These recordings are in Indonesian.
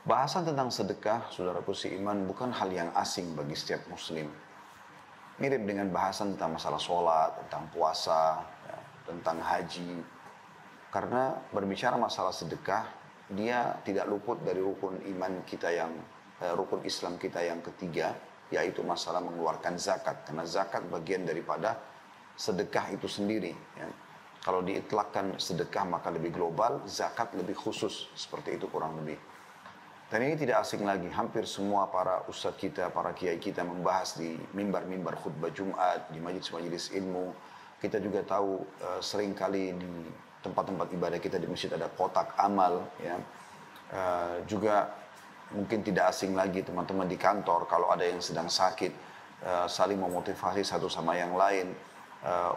Bahasan tentang sedekah, saudaraku seiman, bukan hal yang asing bagi setiap muslim. Mirip dengan bahasan tentang masalah sholat, tentang puasa, ya, tentang haji. Karena berbicara masalah sedekah, dia tidak luput dari rukun iman kita rukun Islam kita yang ketiga, yaitu masalah mengeluarkan zakat. Karena zakat bagian daripada sedekah itu sendiri. Ya. Kalau diitlakkan sedekah maka lebih global, zakat lebih khusus. Seperti itu kurang lebih. Dan ini tidak asing lagi, hampir semua para ustadz kita, para kiai kita membahas di mimbar-mimbar khutbah Jumat, di majelis-majelis ilmu. Kita juga tahu seringkali di tempat-tempat ibadah kita di masjid ada kotak amal. Ya. Juga mungkin tidak asing lagi teman-teman di kantor, kalau ada yang sedang sakit, saling memotivasi satu sama yang lain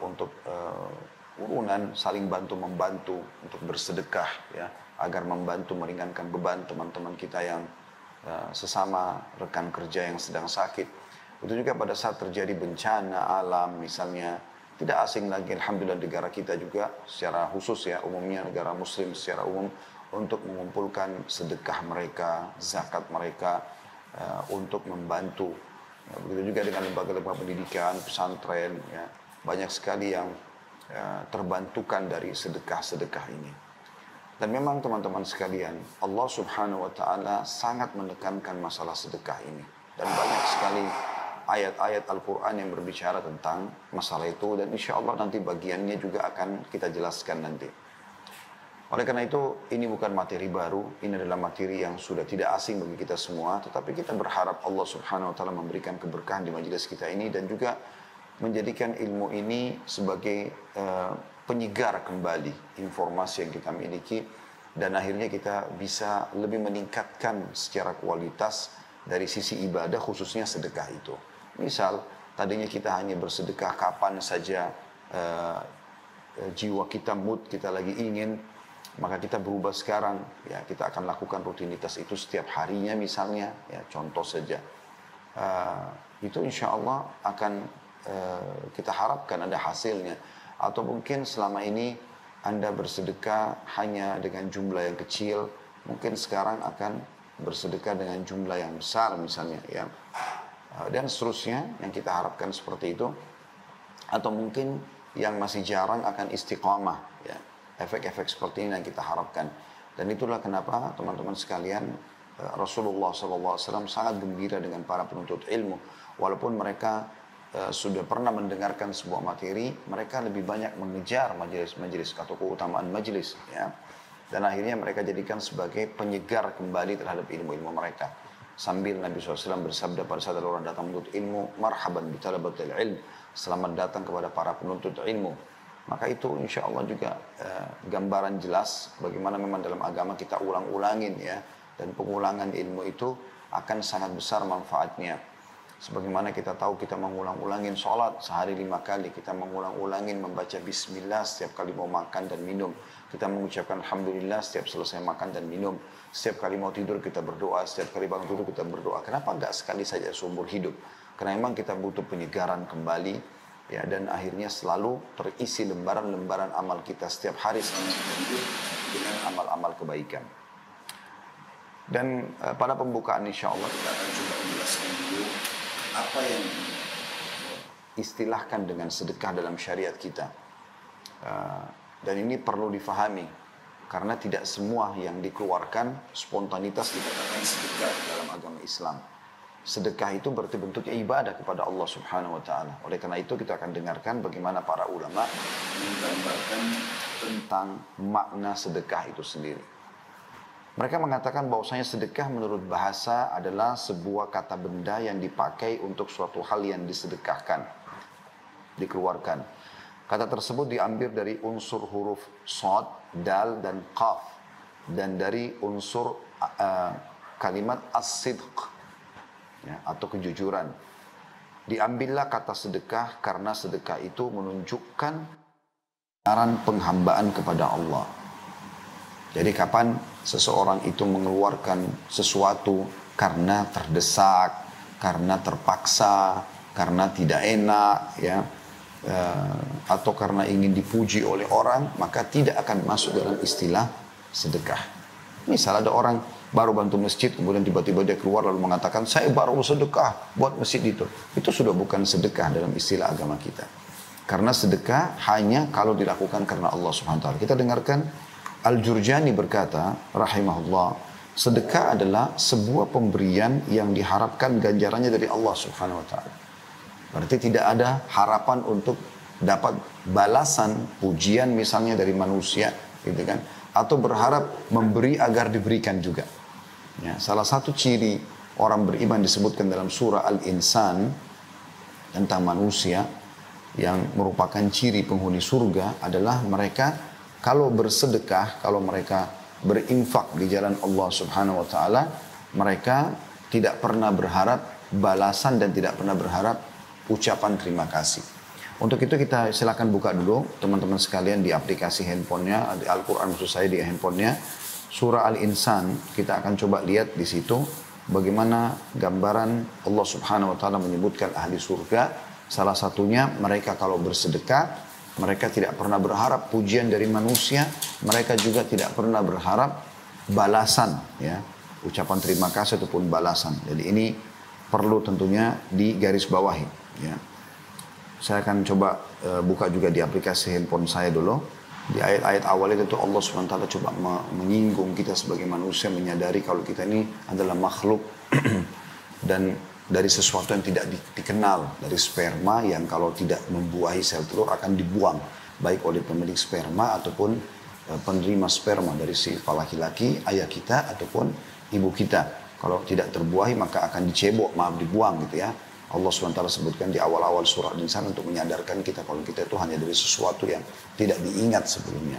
untuk urunan, saling bantu-membantu untuk bersedekah, ya, agar membantu meringankan beban teman-teman kita yang sesama rekan kerja yang sedang sakit. Itu juga pada saat terjadi bencana alam misalnya, tidak asing lagi alhamdulillah negara kita juga secara khusus ya, umumnya negara muslim secara umum, untuk mengumpulkan sedekah mereka, zakat mereka untuk membantu. Ya, begitu juga dengan lembaga-lembaga pendidikan, pesantren, ya, banyak sekali yang terbantukan dari sedekah-sedekah ini. Dan memang teman-teman sekalian, Allah Subhanahu wa Ta'ala sangat menekankan masalah sedekah ini. Dan banyak sekali ayat-ayat Al-Quran yang berbicara tentang masalah itu. Dan insya Allah nanti bagiannya juga akan kita jelaskan nanti. Oleh karena itu, ini bukan materi baru. Ini adalah materi yang sudah tidak asing bagi kita semua. Tetapi kita berharap Allah Subhanahu wa Ta'ala memberikan keberkahan di majelis kita ini. Dan juga menjadikan ilmu ini sebagai penyegar kembali informasi yang kita miliki, dan akhirnya kita bisa lebih meningkatkan secara kualitas dari sisi ibadah, khususnya sedekah itu. Misal tadinya kita hanya bersedekah kapan saja jiwa kita, mood kita lagi ingin, maka kita berubah sekarang, ya, kita akan lakukan rutinitas itu setiap harinya misalnya, ya, contoh saja. Itu insya Allah akan kita harapkan ada hasilnya. Atau mungkin selama ini Anda bersedekah hanya dengan jumlah yang kecil, mungkin sekarang akan bersedekah dengan jumlah yang besar misalnya, ya. Dan seterusnya yang kita harapkan seperti itu. Atau mungkin yang masih jarang akan istiqamah, ya. Efek-efek seperti ini yang kita harapkan. Dan itulah kenapa teman-teman sekalian, Rasulullah SAW sangat gembira dengan para penuntut ilmu. Walaupun mereka sudah pernah mendengarkan sebuah materi, mereka lebih banyak mengejar majelis-majelis atau keutamaan majelis, ya. Dan akhirnya mereka jadikan sebagai penyegar kembali terhadap ilmu-ilmu mereka. Sambil Nabi SAW bersabda pada saat orang datang menuntut ilmu, marhaban bitalabatil ilm, selamat datang kepada para penuntut ilmu. Maka itu insya Allah juga gambaran jelas bagaimana memang dalam agama kita ulang-ulangin, ya. Dan pengulangan ilmu itu akan sangat besar manfaatnya. Sebagaimana kita tahu kita mengulang-ulangin sholat sehari 5 kali. Kita mengulang-ulangin membaca bismillah setiap kali mau makan dan minum. Kita mengucapkan alhamdulillah setiap selesai makan dan minum. Setiap kali mau tidur kita berdoa. Setiap kali bangun tidur kita berdoa. Kenapa enggak sekali saja seumur hidup? Karena memang kita butuh penyegaran kembali. Ya, dan akhirnya selalu terisi lembaran-lembaran amal kita setiap hari dengan amal-amal kebaikan. Dan pada pembukaan insya Allah kita akan coba menjelaskan dulu apa yang istilahkan dengan sedekah dalam syariat kita. Dan ini perlu difahami, karena tidak semua yang dikeluarkan spontanitas dikatakan sedekah dalam agama Islam. Sedekah itu berarti bentuknya ibadah kepada Allah Subhanahu wa Ta'ala. Oleh karena itu kita akan dengarkan bagaimana para ulama menggambarkan tentang makna sedekah itu sendiri. Mereka mengatakan bahwasanya sedekah menurut bahasa adalah sebuah kata benda yang dipakai untuk suatu hal yang disedekahkan, dikeluarkan. Kata tersebut diambil dari unsur huruf shad, dal, dan qaf, dan dari unsur kalimat as-sidq, ya, atau kejujuran. Diambillah kata sedekah karena sedekah itu menunjukkan penghambaan kepada Allah. Jadi kapan seseorang itu mengeluarkan sesuatu karena terdesak, karena terpaksa, karena tidak enak, ya, atau karena ingin dipuji oleh orang, maka tidak akan masuk dalam istilah sedekah. Misal ada orang baru bantu masjid, kemudian tiba-tiba dia keluar lalu mengatakan, saya baru sedekah buat masjid itu. Itu sudah bukan sedekah dalam istilah agama kita. Karena sedekah hanya kalau dilakukan karena Allah Subhanahu wa taala. Kita dengarkan Al-Jurjani berkata, rahimahullah, sedekah adalah sebuah pemberian yang diharapkan ganjarannya dari Allah Subhanahu wa taala. Berarti tidak ada harapan untuk dapat balasan pujian misalnya dari manusia, gitu kan? Atau berharap memberi agar diberikan juga. Ya, salah satu ciri orang beriman disebutkan dalam surah Al-Insan tentang manusia yang merupakan ciri penghuni surga adalah mereka kalau bersedekah, kalau mereka berinfak di jalan Allah Subhanahu wa taala, mereka tidak pernah berharap balasan dan tidak pernah berharap ucapan terima kasih. Untuk itu kita silakan buka dulu teman-teman sekalian di aplikasi handphonenya, di Al-Quran maksud saya di handphonenya. Surah Al-Insan kita akan coba lihat di situ bagaimana gambaran Allah Subhanahu wa taala menyebutkan ahli surga. Salah satunya mereka kalau bersedekah, mereka tidak pernah berharap pujian dari manusia, mereka juga tidak pernah berharap balasan, ya, ucapan terima kasih ataupun balasan. Jadi ini perlu tentunya digarisbawahi, ya. Saya akan coba buka juga di aplikasi handphone saya dulu. Di ayat-ayat awal itu Allah SWT coba menyinggung kita sebagai manusia, menyadari kalau kita ini adalah makhluk dan dari sesuatu yang tidak dikenal, dari sperma yang kalau tidak membuahi sel telur akan dibuang, baik oleh pemilik sperma ataupun penerima sperma dari si laki-laki, ayah kita ataupun ibu kita. Kalau tidak terbuahi maka akan dicebok, dibuang gitu ya. Allah SWT sebutkan di awal-awal surah Al-Insan untuk menyadarkan kita kalau kita itu hanya dari sesuatu yang tidak diingat sebelumnya.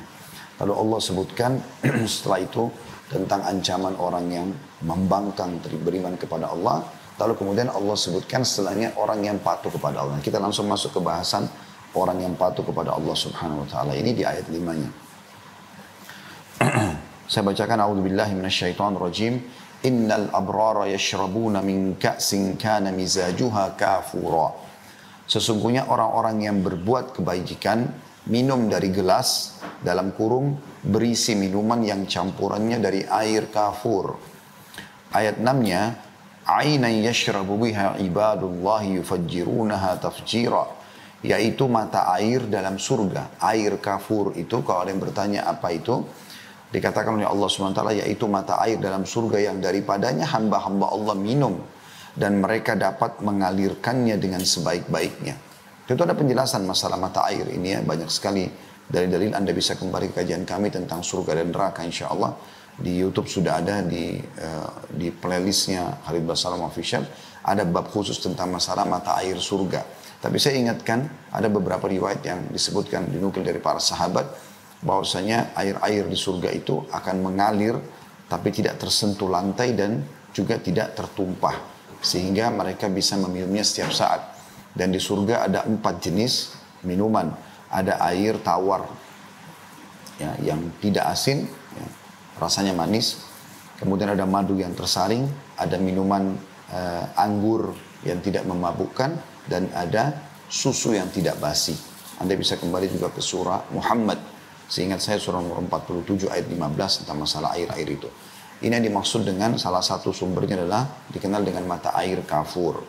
Lalu Allah sebutkan setelah itu tentang ancaman orang yang membangkang beriman kepada Allah. Lalu kemudian Allah sebutkan setelahnya orang yang patuh kepada Allah. Kita langsung masuk ke bahasan orang yang patuh kepada Allah Subhanahu wa taala. Ini di ayat 5-nya. Saya bacakan a'udzubillahi minasyaitonirrajim. Innal abrara yashrabuna min ka'sin kana mizajuha kafura. Sesungguhnya orang-orang yang berbuat kebajikan minum dari gelas dalam kurung berisi minuman yang campurannya dari air kafur. Ayat 6-nya, ainan yashrabu biha ibadullahi yufajjirunaha tafjira, yaitu mata air dalam surga. Air kafur itu kalau ada yang bertanya apa itu, dikatakan oleh Allah SWT yaitu mata air dalam surga yang daripadanya hamba-hamba Allah minum dan mereka dapat mengalirkannya dengan sebaik-baiknya. Itu ada penjelasan masalah mata air ini ya, banyak sekali dalil-dalil. Anda bisa kembali ke kajian kami tentang surga dan neraka insya Allah. Di YouTube sudah ada di playlistnya Khalid Basalam Official, ada bab khusus tentang masalah mata air surga. Tapi saya ingatkan ada beberapa riwayat yang disebutkan dinukil dari para sahabat bahwasanya air-air di surga itu akan mengalir tapi tidak tersentuh lantai dan juga tidak tertumpah sehingga mereka bisa meminumnya setiap saat. Dan di surga ada 4 jenis minuman. Ada air tawar ya, yang tidak asin ya, rasanya manis. Kemudian ada madu yang tersaring, ada minuman anggur yang tidak memabukkan, dan ada susu yang tidak basi. Anda bisa kembali juga ke surah Muhammad. Seingat saya surah nomor 47 ayat 15 tentang masalah air-air itu. Ini yang dimaksud dengan salah satu sumbernya adalah dikenal dengan mata air kafur.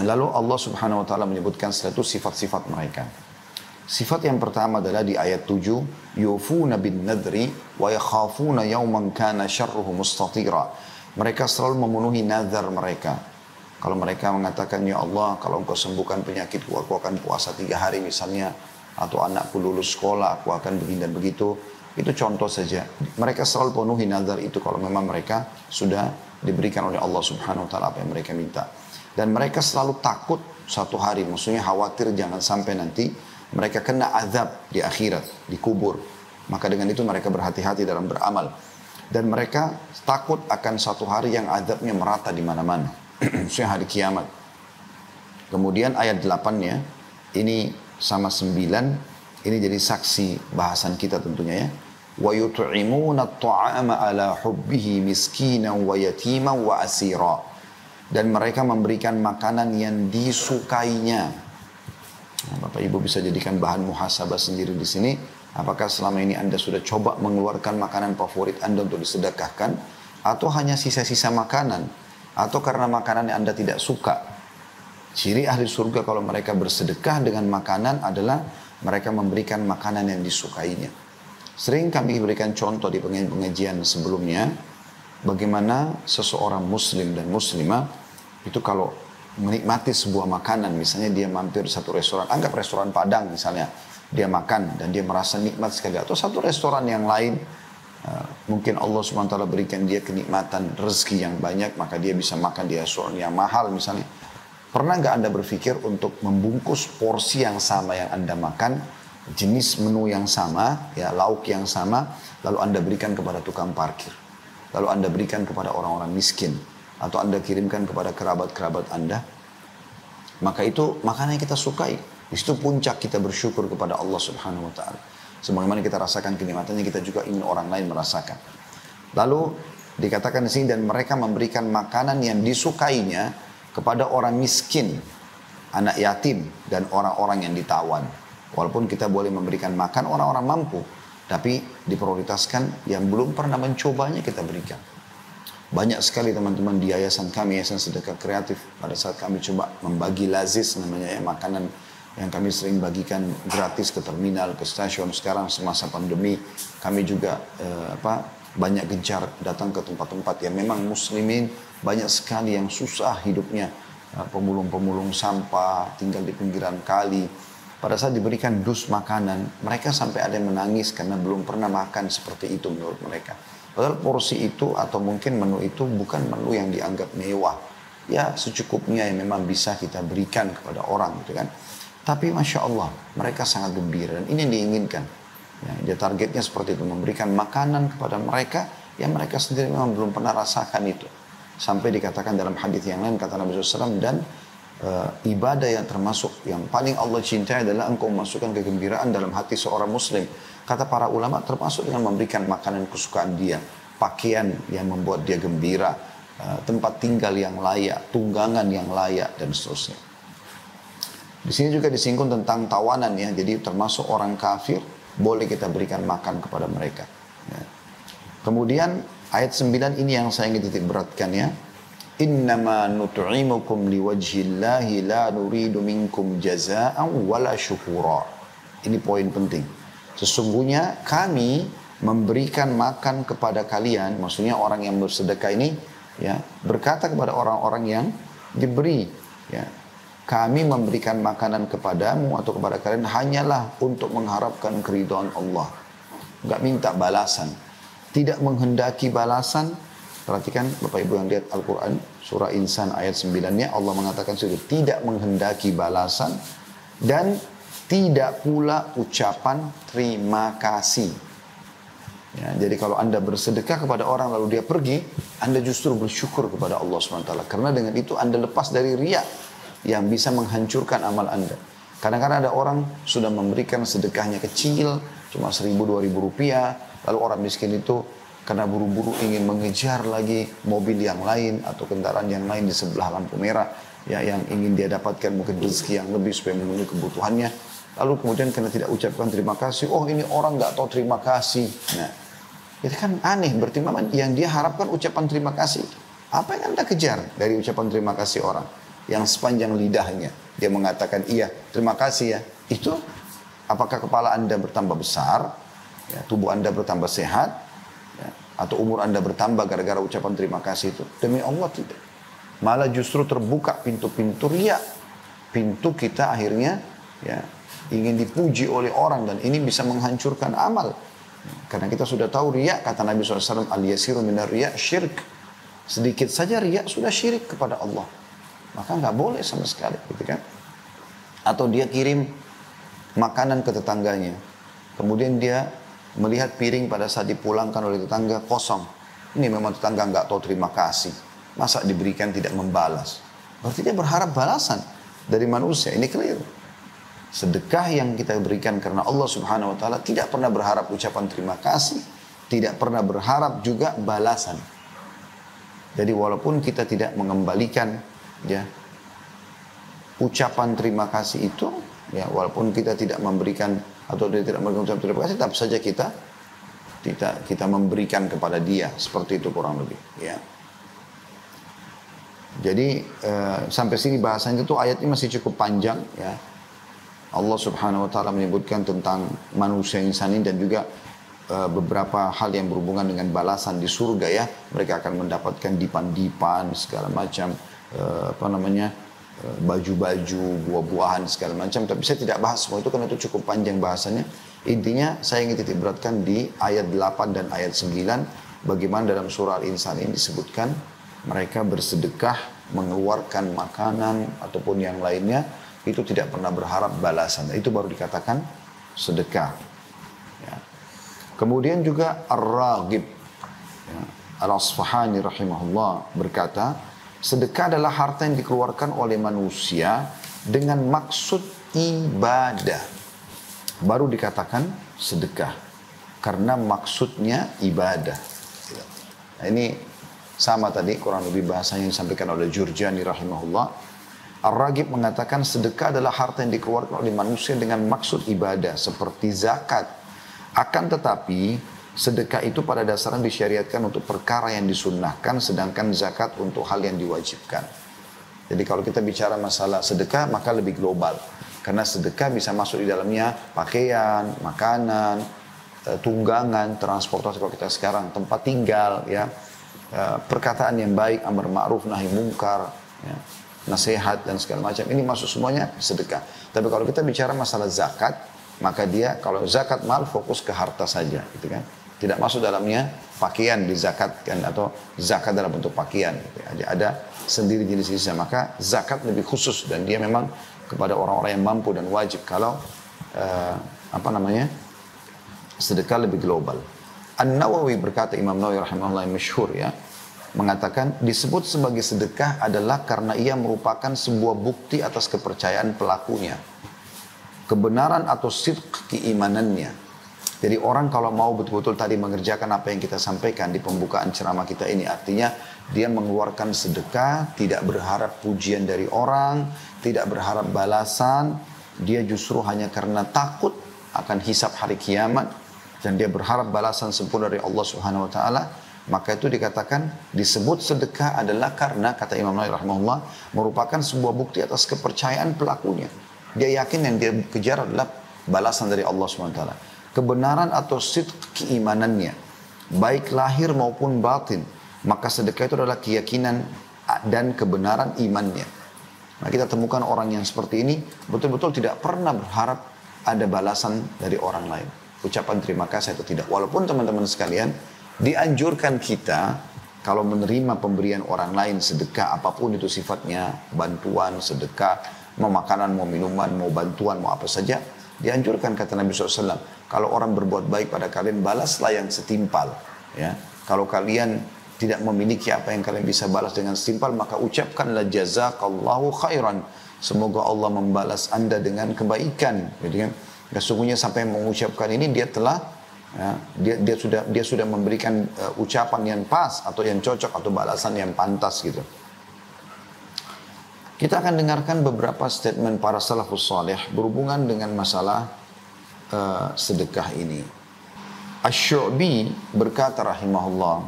Lalu Allah Subhanahu wa taala menyebutkan setelah itu sifat-sifat mereka. Sifat yang pertama adalah di ayat 7, yufuna bin nadri wa yakhafuna yawman kana syarruhu mustatira. Mereka selalu memenuhi nazar mereka. Kalau mereka mengatakan, ya Allah, kalau engkau sembuhkan penyakitku, aku akan puasa 3 hari misalnya, atau anakku lulus sekolah, aku akan begini dan begitu. Itu contoh saja. Mereka selalu penuhi nazar itu kalau memang mereka sudah diberikan oleh Allah Subhanahu wa taala apa yang mereka minta. Dan mereka selalu takut satu hari, maksudnya khawatir jangan sampai nanti mereka kena azab di akhirat, di kubur. Maka dengan itu mereka berhati-hati dalam beramal. Dan mereka takut akan satu hari yang azabnya merata di mana-mana. Maksudnya hari kiamat. Kemudian ayat 8-nya, ini sama 9, ini jadi saksi bahasan kita tentunya ya. Wa yut'imuna at-ta'ama ala hubbihi miskinan wa yatiman wa asira. Dan mereka memberikan makanan yang disukainya. Nah, Bapak Ibu bisa jadikan bahan muhasabah sendiri di sini. Apakah selama ini Anda sudah coba mengeluarkan makanan favorit Anda untuk disedekahkan? atau hanya sisa-sisa makanan, atau karena makanan yang Anda tidak suka. Ciri ahli surga kalau mereka bersedekah dengan makanan adalah mereka memberikan makanan yang disukainya. Sering kami berikan contoh di pengajian sebelumnya, bagaimana seseorang muslim dan muslimah itu kalau menikmati sebuah makanan, misalnya dia mampir di satu restoran, anggap restoran Padang misalnya, dia makan dan dia merasa nikmat sekali, atau satu restoran yang lain, mungkin Allah SWT berikan dia kenikmatan rezeki yang banyak, maka dia bisa makan di restoran yang mahal misalnya. Pernah nggak Anda berpikir untuk membungkus porsi yang sama yang Anda makan, jenis menu yang sama, ya lauk yang sama, lalu Anda berikan kepada tukang parkir, lalu Anda berikan kepada orang-orang miskin, atau Anda kirimkan kepada kerabat-kerabat Anda? Maka itu makanan yang kita sukai. Itu puncak kita bersyukur kepada Allah Subhanahu wa taala. Sebagaimana kita rasakan kenikmatannya, kita juga ingin orang lain merasakan. Lalu dikatakan di sini, dan mereka memberikan makanan yang disukainya kepada orang miskin, anak yatim, dan orang-orang yang ditawan. Walaupun kita boleh memberikan makan orang-orang mampu, tapi diprioritaskan yang belum pernah mencobanya kita berikan. Banyak sekali teman-teman di yayasan kami, Yayasan Sedekah Kreatif, pada saat kami coba membagi lazis namanya ya, makanan yang kami sering bagikan gratis ke terminal, ke stasiun. Sekarang semasa pandemi kami juga banyak gencar datang ke tempat-tempat yang memang muslimin, banyak sekali yang susah hidupnya, pemulung-pemulung sampah, tinggal di pinggiran kali. Pada saat diberikan dus makanan, mereka sampai ada yang menangis karena belum pernah makan seperti itu menurut mereka. Padahal porsi itu atau mungkin menu itu bukan menu yang dianggap mewah. Ya secukupnya yang memang bisa kita berikan kepada orang gitu kan. Tapi Masya Allah, mereka sangat gembira dan ini yang diinginkan. Ya, dia targetnya seperti itu, memberikan makanan kepada mereka yang mereka sendiri memang belum pernah rasakan itu. Sampai dikatakan dalam hadis yang lain, kata Nabi SAW, dan ibadah yang termasuk yang paling Allah cintai adalah engkau memasukkan kegembiraan dalam hati seorang muslim. Kata para ulama, termasuk dengan memberikan makanan kesukaan dia, pakaian yang membuat dia gembira, tempat tinggal yang layak, tunggangan yang layak, dan seterusnya. Di sini juga disinggung tentang tawanan ya, jadi termasuk orang kafir boleh kita berikan makan kepada mereka. Ya. Kemudian ayat 9 ini yang saya ingin titik beratkan ya. Innama nut'imukum liwajhillahi la nuridu minkum jazaa'an wala syukura. Ini poin penting. Sesungguhnya kami memberikan makan kepada kalian, maksudnya orang yang bersedekah ini ya, berkata kepada orang-orang yang diberi ya, kami memberikan makanan kepadamu atau kepada kalian hanyalah untuk mengharapkan keridhaan Allah. Enggak minta balasan. Tidak menghendaki balasan. Perhatikan Bapak Ibu yang lihat Al-Quran. Surah Insan ayat 9-nya Allah mengatakan itu. Tidak menghendaki balasan. Dan tidak pula ucapan terima kasih. Ya, jadi kalau Anda bersedekah kepada orang lalu dia pergi, Anda justru bersyukur kepada Allah SWT. Karena dengan itu Anda lepas dari riya yang bisa menghancurkan amal Anda. Kadang-kadang ada orang sudah memberikan sedekahnya kecil, cuma 1.000-2.000 rupiah, lalu orang miskin itu karena buru-buru ingin mengejar lagi mobil yang lain atau kendaraan yang lain di sebelah lampu merah, ya, yang ingin dia dapatkan mungkin rezeki yang lebih supaya memenuhi kebutuhannya. Lalu kemudian karena tidak ucapkan terima kasih, oh ini orang nggak tahu terima kasih. Nah, itu kan aneh, berarti memang yang dia harapkan ucapan terima kasih. Apa yang Anda kejar dari ucapan terima kasih orang? Yang sepanjang lidahnya dia mengatakan iya terima kasih ya, itu apakah kepala Anda bertambah besar ya, tubuh Anda bertambah sehat ya, atau umur Anda bertambah gara-gara ucapan terima kasih itu? Demi Allah tidak, malah justru terbuka pintu-pintu riya, pintu kita akhirnya ya ingin dipuji oleh orang, dan ini bisa menghancurkan amal karena kita sudah tahu riya, kata Nabi SAW, al-yasiru minar riya syirk, sedikit saja riya sudah syirik kepada Allah. Maka nggak boleh sama sekali, gitu kan? Atau dia kirim makanan ke tetangganya, kemudian dia melihat piring pada saat dipulangkan oleh tetangga kosong. Ini memang tetangga nggak tahu terima kasih, masa diberikan tidak membalas? Berarti dia berharap balasan dari manusia. Ini keliru. Sedekah yang kita berikan karena Allah Subhanahu Wa Taala tidak pernah berharap ucapan terima kasih, tidak pernah berharap juga balasan. Jadi walaupun kita tidak mengembalikan ya ucapan terima kasih itu ya, walaupun kita tidak memberikan atau tidak memberikan ucapan terima kasih, tetap saja kita kita memberikan kepada dia, seperti itu kurang lebih. Ya. Jadi sampai sini bahasanya itu ayat ini masih cukup panjang. Ya. Allah Subhanahu Wa Taala menyebutkan tentang manusia insan ini dan juga beberapa hal yang berhubungan dengan balasan di surga ya. Mereka akan mendapatkan dipan-dipan segala macam baju-baju, buah-buahan segala macam. Tapi saya tidak bahas semua itu karena itu cukup panjang bahasanya. Intinya saya ingin titik beratkan di ayat 8 dan ayat 9 bagaimana dalam surah Al-Insan ini disebutkan mereka bersedekah, mengeluarkan makanan ataupun yang lainnya itu tidak pernah berharap balasan. Itu baru dikatakan sedekah. Ya. Kemudian juga Ar-Raghib ya, Al-Asfahani rahimahullah berkata, sedekah adalah harta yang dikeluarkan oleh manusia dengan maksud ibadah. Baru dikatakan sedekah. Karena maksudnya ibadah. Nah, ini sama tadi kurang lebih bahasanya yang disampaikan oleh Jurjani rahimahullah. Ar-Raghib mengatakan sedekah adalah harta yang dikeluarkan oleh manusia dengan maksud ibadah. Seperti zakat. Akan tetapi sedekah itu pada dasarnya disyariatkan untuk perkara yang disunnahkan, sedangkan zakat untuk hal yang diwajibkan. Jadi kalau kita bicara masalah sedekah maka lebih global. Karena sedekah bisa masuk di dalamnya pakaian, makanan, tunggangan, transportasi kalau kita sekarang, tempat tinggal, ya, perkataan yang baik, amar ma'ruf, nahi mungkar, ya, nasihat dan segala macam. Ini masuk semuanya sedekah. Tapi kalau kita bicara masalah zakat, maka dia kalau zakat mal fokus ke harta saja, gitu kan? Tidak masuk dalamnya pakaian dizakatkan atau zakat dalam bentuk pakaian. Gitu. Ada sendiri jenis-jenisnya. Maka zakat lebih khusus dan dia memang kepada orang-orang yang mampu dan wajib. Kalau sedekah lebih global. An-Nawawi berkata, Imam Nawawi rahimahullah yang masyhur ya, mengatakan disebut sebagai sedekah adalah karena ia merupakan sebuah bukti atas kepercayaan pelakunya. Kebenaran atau sidq keimanannya. Jadi orang kalau mau betul-betul tadi mengerjakan apa yang kita sampaikan di pembukaan ceramah kita ini, artinya dia mengeluarkan sedekah, tidak berharap pujian dari orang, tidak berharap balasan, dia justru hanya karena takut akan hisab hari kiamat, dan dia berharap balasan sempurna dari Allah Subhanahu Wa Taala, maka itu dikatakan disebut sedekah adalah karena, kata Imam Nawawi rahimahullah, merupakan sebuah bukti atas kepercayaan pelakunya. Dia yakin yang dia kejar adalah balasan dari Allah Subhanahu Wa Taala. Kebenaran atau sidq keimanannya, baik lahir maupun batin, maka sedekah itu adalah keyakinan dan kebenaran imannya. Nah, kita temukan orang yang seperti ini betul-betul tidak pernah berharap ada balasan dari orang lain, ucapan terima kasih atau tidak. Walaupun teman-teman sekalian, dianjurkan kita kalau menerima pemberian orang lain sedekah apapun itu sifatnya, bantuan, sedekah, mau makanan, mau minuman, mau bantuan, mau apa saja, dianjurkan kata Nabi SAW, kalau orang berbuat baik pada kalian, balaslah yang setimpal. Ya. Kalau kalian tidak memiliki apa yang kalian bisa balas dengan setimpal, maka ucapkanlah jazakallahu khairan. Semoga Allah membalas anda dengan kebaikan. Jadi kan, sesungguhnya sampai mengucapkan ini dia telah, ya, dia sudah memberikan ucapan yang pas atau yang cocok atau balasan yang pantas gitu. Kita akan dengarkan beberapa statement para salafus salih berhubungan dengan masalah sedekah ini. Asy-Syu'bi berkata rahimahullah,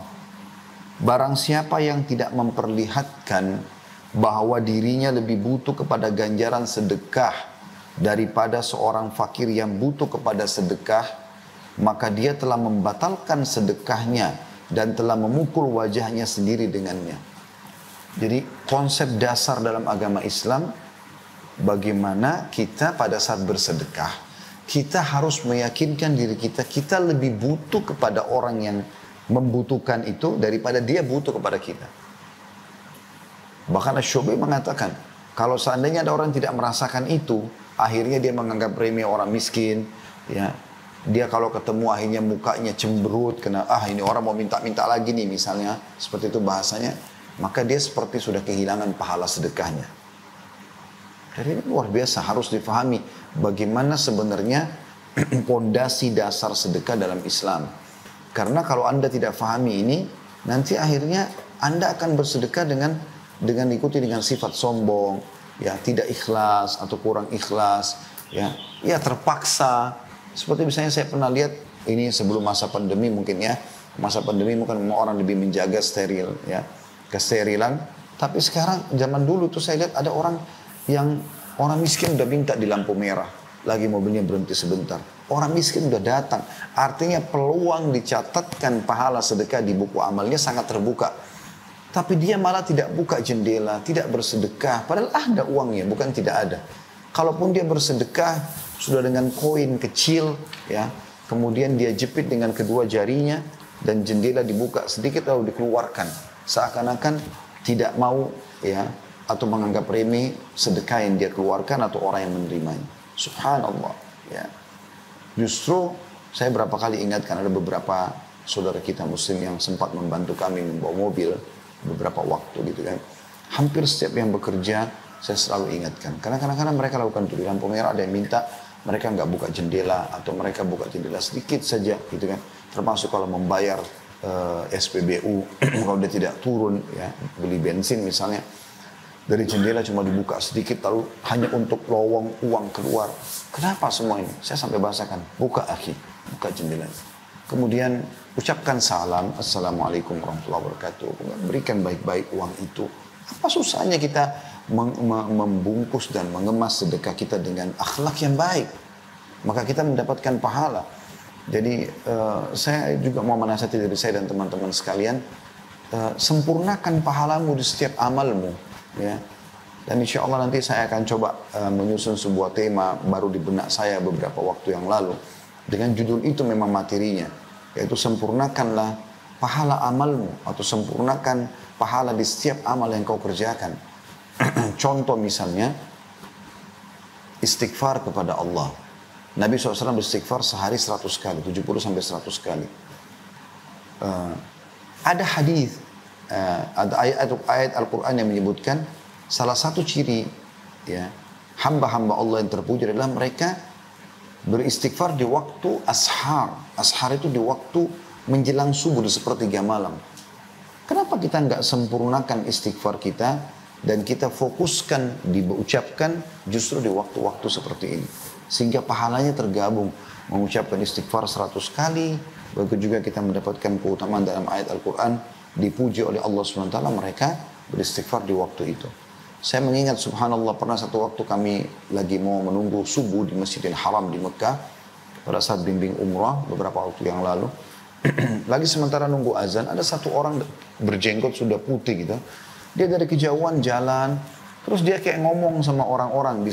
barang siapa yang tidak memperlihatkan bahwa dirinya lebih butuh kepada ganjaran sedekah daripada seorang fakir yang butuh kepada sedekah, maka dia telah membatalkan sedekahnya dan telah memukul wajahnya sendiri dengannya. Jadi konsep dasar dalam agama Islam, bagaimana kita pada saat bersedekah, kita harus meyakinkan diri kita, kita lebih butuh kepada orang yang membutuhkan itu daripada dia butuh kepada kita. Bahkan Asy-Syu'bi mengatakan, kalau seandainya ada orang yang tidak merasakan itu, akhirnya dia menganggap remeh orang miskin, ya. Dia kalau ketemu akhirnya mukanya cemberut, kena ini orang mau minta-minta lagi nih misalnya, seperti itu bahasanya, maka dia seperti sudah kehilangan pahala sedekahnya. Jadi ini luar biasa, harus difahami bagaimana sebenarnya pondasi dasar sedekah dalam Islam. Karena kalau Anda tidak fahami ini, nanti akhirnya Anda akan bersedekah dengan ikuti dengan sifat sombong, ya, tidak ikhlas atau kurang ikhlas, ya terpaksa. Seperti misalnya saya pernah lihat ini sebelum masa pandemi mungkin ya. Masa pandemi mungkin orang lebih menjaga steril ya, kesterilan. Tapi sekarang zaman dulu tuh saya lihat ada orang miskin udah minta di lampu merah, lagi mobilnya berhenti sebentar. Orang miskin udah datang. Artinya peluang dicatatkan pahala sedekah di buku amalnya sangat terbuka. Tapi dia malah tidak buka jendela, tidak bersedekah. Padahal ada uangnya, bukan tidak ada. Kalaupun dia bersedekah, sudah dengan koin kecil, ya, kemudian dia jepit dengan kedua jarinya, dan jendela dibuka sedikit lalu dikeluarkan. Seakan-akan tidak mau, ya, atau menganggap remeh sedekah yang dia keluarkan atau orang yang menerimanya. Subhanallah, ya. Justru saya berapa kali ingatkan ada beberapa saudara kita muslim yang sempat membantu kami membawa mobil beberapa waktu gitu kan. Hampir setiap yang bekerja saya selalu ingatkan. Karena kadang-kadang mereka lakukan itu di lampu merah, ada yang minta mereka nggak buka jendela atau mereka buka jendela sedikit saja gitu kan. Termasuk kalau membayar SPBU kalau dia tidak turun ya, beli bensin misalnya, dari jendela cuma dibuka sedikit lalu hanya untuk lowong uang keluar. Kenapa semua ini? Saya sampai bahasakan, buka akhi, buka jendela. Kemudian ucapkan salam, assalamualaikum warahmatullahi wabarakatuh. Berikan baik-baik uang itu. Apa susahnya kita membungkus dan mengemas sedekah kita dengan akhlak yang baik? Maka kita mendapatkan pahala. Jadi saya juga mau menasihati diri saya dan teman-teman sekalian, sempurnakan pahalamu di setiap amalmu, ya. Dan insya Allah nanti saya akan coba menyusun sebuah tema baru di benak saya beberapa waktu yang lalu. Dengan judul itu memang materinya, yaitu sempurnakanlah pahala amalmu atau sempurnakan pahala di setiap amal yang kau kerjakan. Contoh misalnya, istighfar kepada Allah. Nabi SAW beristighfar sehari 100 kali, 70 sampai 100 kali. Ada hadis, ada ayat Al-Quran yang menyebutkan salah satu ciri ya hamba-hamba Allah yang terpuji adalah mereka beristighfar di waktu ashar. Ashar itu di waktu menjelang subuh di sepertiga malam. Kenapa kita nggak sempurnakan istighfar kita dan kita fokuskan diucapkan justru di waktu-waktu seperti ini? Sehingga pahalanya tergabung. Mengucapkan istighfar 100 kali. Begitu juga kita mendapatkan keutamaan dalam ayat Al-Quran. Dipuji oleh Allah SWT, mereka beristighfar di waktu itu. Saya mengingat subhanallah pernah satu waktu kami lagi mau menunggu subuh di Masjidil Haram di Mekah. Pada saat bimbing umrah beberapa waktu yang lalu. Lagi sementara nunggu azan, ada satu orang berjenggot sudah putih gitu. Dia dari kejauhan jalan, terus dia kayak ngomong sama orang-orang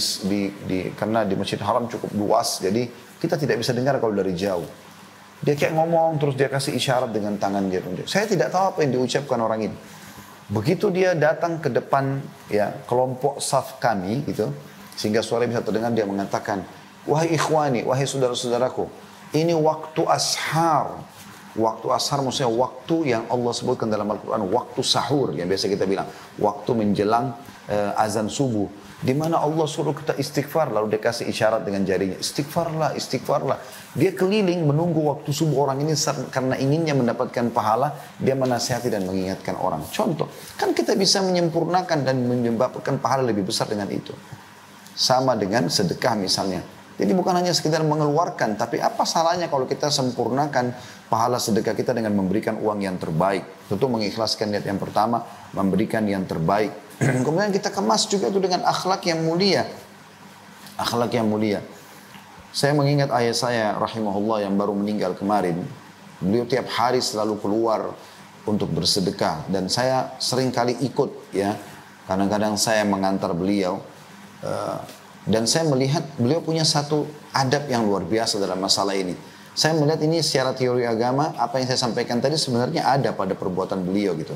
karena di Masjid Haram cukup luas, jadi kita tidak bisa dengar kalau dari jauh. Dia kayak ngomong, terus dia kasih isyarat dengan tangan dia tunjuk. Saya tidak tahu apa yang diucapkan orang ini. Begitu dia datang ke depan ya kelompok saf kami gitu, sehingga suara bisa terdengar, dia mengatakan, wahai ikhwani, wahai saudara-saudaraku, ini waktu ashar. Waktu ashar maksudnya waktu yang Allah sebutkan dalam Al-Quran, waktu sahur yang biasa kita bilang, waktu menjelang azan subuh, di mana Allah suruh kita istighfar, lalu dia kasih isyarat dengan jarinya, istighfarlah, istighfarlah. Dia keliling menunggu waktu subuh orang ini karena inginnya mendapatkan pahala, dia menasihati dan mengingatkan orang. Contoh, kan kita bisa menyempurnakan dan menyebabkan pahala lebih besar dengan itu. Sama dengan sedekah misalnya. Jadi bukan hanya sekedar mengeluarkan, tapi apa salahnya kalau kita sempurnakan pahala sedekah kita dengan memberikan uang yang terbaik. Tentu mengikhlaskan niat yang pertama, memberikan yang terbaik. Kemudian kita kemas juga itu dengan akhlak yang mulia. Akhlak yang mulia. Saya mengingat ayah saya rahimahullah yang baru meninggal kemarin. Beliau tiap hari selalu keluar untuk bersedekah. Dan saya sering kali ikut ya. Kadang-kadang saya mengantar beliau. Dan saya melihat beliau punya satu adab yang luar biasa dalam masalah ini. Saya melihat ini secara teori agama, apa yang saya sampaikan tadi sebenarnya ada pada perbuatan beliau gitu.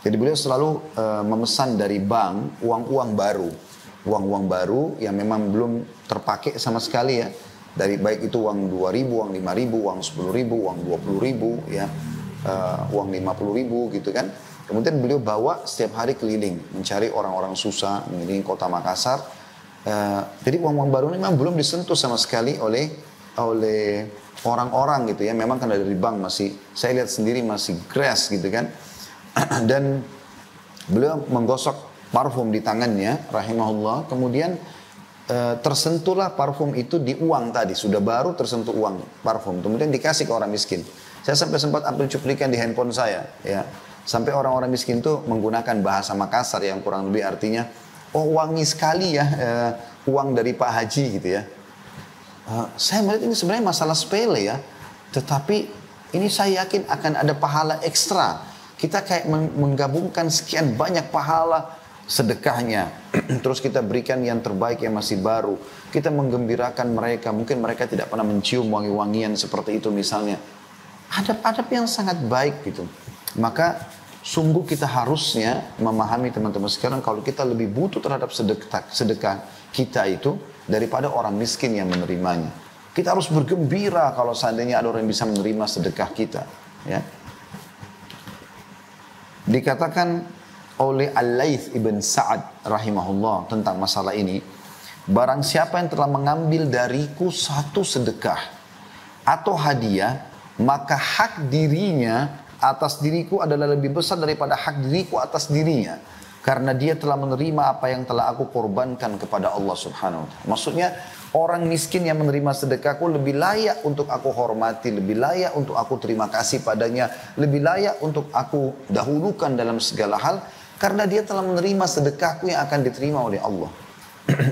Jadi beliau selalu memesan dari bank uang-uang baru. Uang-uang baru yang memang belum terpakai sama sekali ya. Dari baik itu uang 2.000, uang 5.000, uang 10.000, uang 20.000 ya. Uang 50.000 gitu kan. Kemudian beliau bawa setiap hari keliling. Mencari orang-orang susah, mengelilingi kota Makassar. Jadi uang-uang baru ini memang belum disentuh sama sekali oleh orang-orang gitu ya. Memang karena dari bank masih, saya lihat sendiri masih grass gitu kan. Dan beliau menggosok parfum di tangannya rahimahullah. Kemudian tersentuhlah parfum itu di uang tadi, sudah baru tersentuh uang parfum, kemudian dikasih ke orang miskin. Saya sampai sempat ambil cuplikan di handphone saya, ya. Sampai orang-orang miskin itu menggunakan bahasa Makassar yang kurang lebih artinya, oh wangi sekali ya uang dari Pak Haji gitu ya. Saya melihat ini sebenarnya masalah sepele ya, tetapi ini saya yakin akan ada pahala ekstra. Kita kayak menggabungkan sekian banyak pahala sedekahnya, terus kita berikan yang terbaik yang masih baru, kita menggembirakan mereka, mungkin mereka tidak pernah mencium wangi-wangian seperti itu misalnya, adab-adab yang sangat baik gitu. Maka sungguh kita harusnya memahami teman-teman sekarang, kalau kita lebih butuh terhadap sedekah kita itu daripada orang miskin yang menerimanya. Kita harus bergembira kalau seandainya ada orang yang bisa menerima sedekah kita, ya. Dikatakan oleh Al-Laits ibn Sa'ad rahimahullah tentang masalah ini, barang siapa yang telah mengambil dariku satu sedekah atau hadiah, maka hak dirinya atas diriku adalah lebih besar daripada hak diriku atas dirinya, karena dia telah menerima apa yang telah aku korbankan kepada Allah subhanahu wa ta'ala. Maksudnya orang miskin yang menerima sedekahku lebih layak untuk aku hormati, lebih layak untuk aku terima kasih padanya, lebih layak untuk aku dahulukan dalam segala hal, karena dia telah menerima sedekahku yang akan diterima oleh Allah.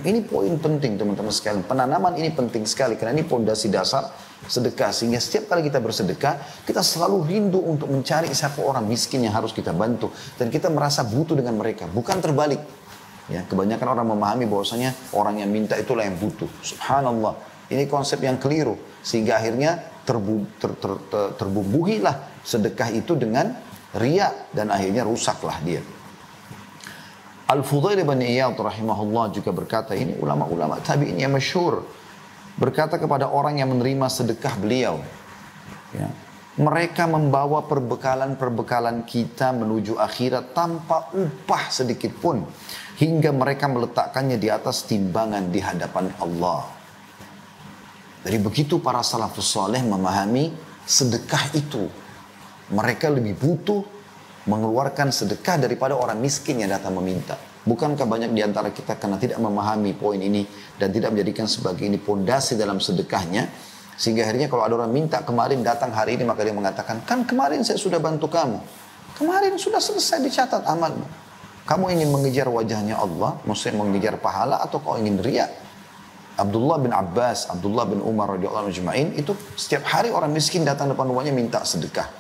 Ini poin penting teman-teman sekalian. Penanaman ini penting sekali karena ini pondasi dasar sedekah. Sehingga setiap kali kita bersedekah, kita selalu rindu untuk mencari siapa orang miskin yang harus kita bantu. Dan kita merasa butuh dengan mereka. Bukan terbalik. Ya, kebanyakan orang memahami bahwasanya orang yang minta itulah yang butuh. Subhanallah. Ini konsep yang keliru. Sehingga akhirnya terbumbuhilah sedekah itu dengan riya. Dan akhirnya rusaklah dia. Al-Fudail bin Iyad rahimahullah juga berkata, ini ulama-ulama tabi'in yang masyhur, berkata kepada orang yang menerima sedekah beliau, ya, mereka membawa perbekalan-perbekalan kita menuju akhirat tanpa upah sedikit pun, hingga mereka meletakkannya di atas timbangan di hadapan Allah. Dari begitu para salafus saleh memahami sedekah itu, mereka lebih butuh mengeluarkan sedekah daripada orang miskin yang datang meminta. Bukankah banyak di antara kita karena tidak memahami poin ini dan tidak menjadikan sebagai ini pondasi dalam sedekahnya, sehingga akhirnya kalau ada orang minta kemarin datang hari ini, maka dia mengatakan, kan kemarin saya sudah bantu kamu, kemarin sudah selesai dicatat amalmu. Kamu ingin mengejar wajahnya Allah, maksudnya mengejar pahala, atau kau ingin riya? Abdullah bin Abbas, Abdullah bin Umar radhiyallahu anhu ajma'in, itu setiap hari orang miskin datang depan rumahnya minta sedekah.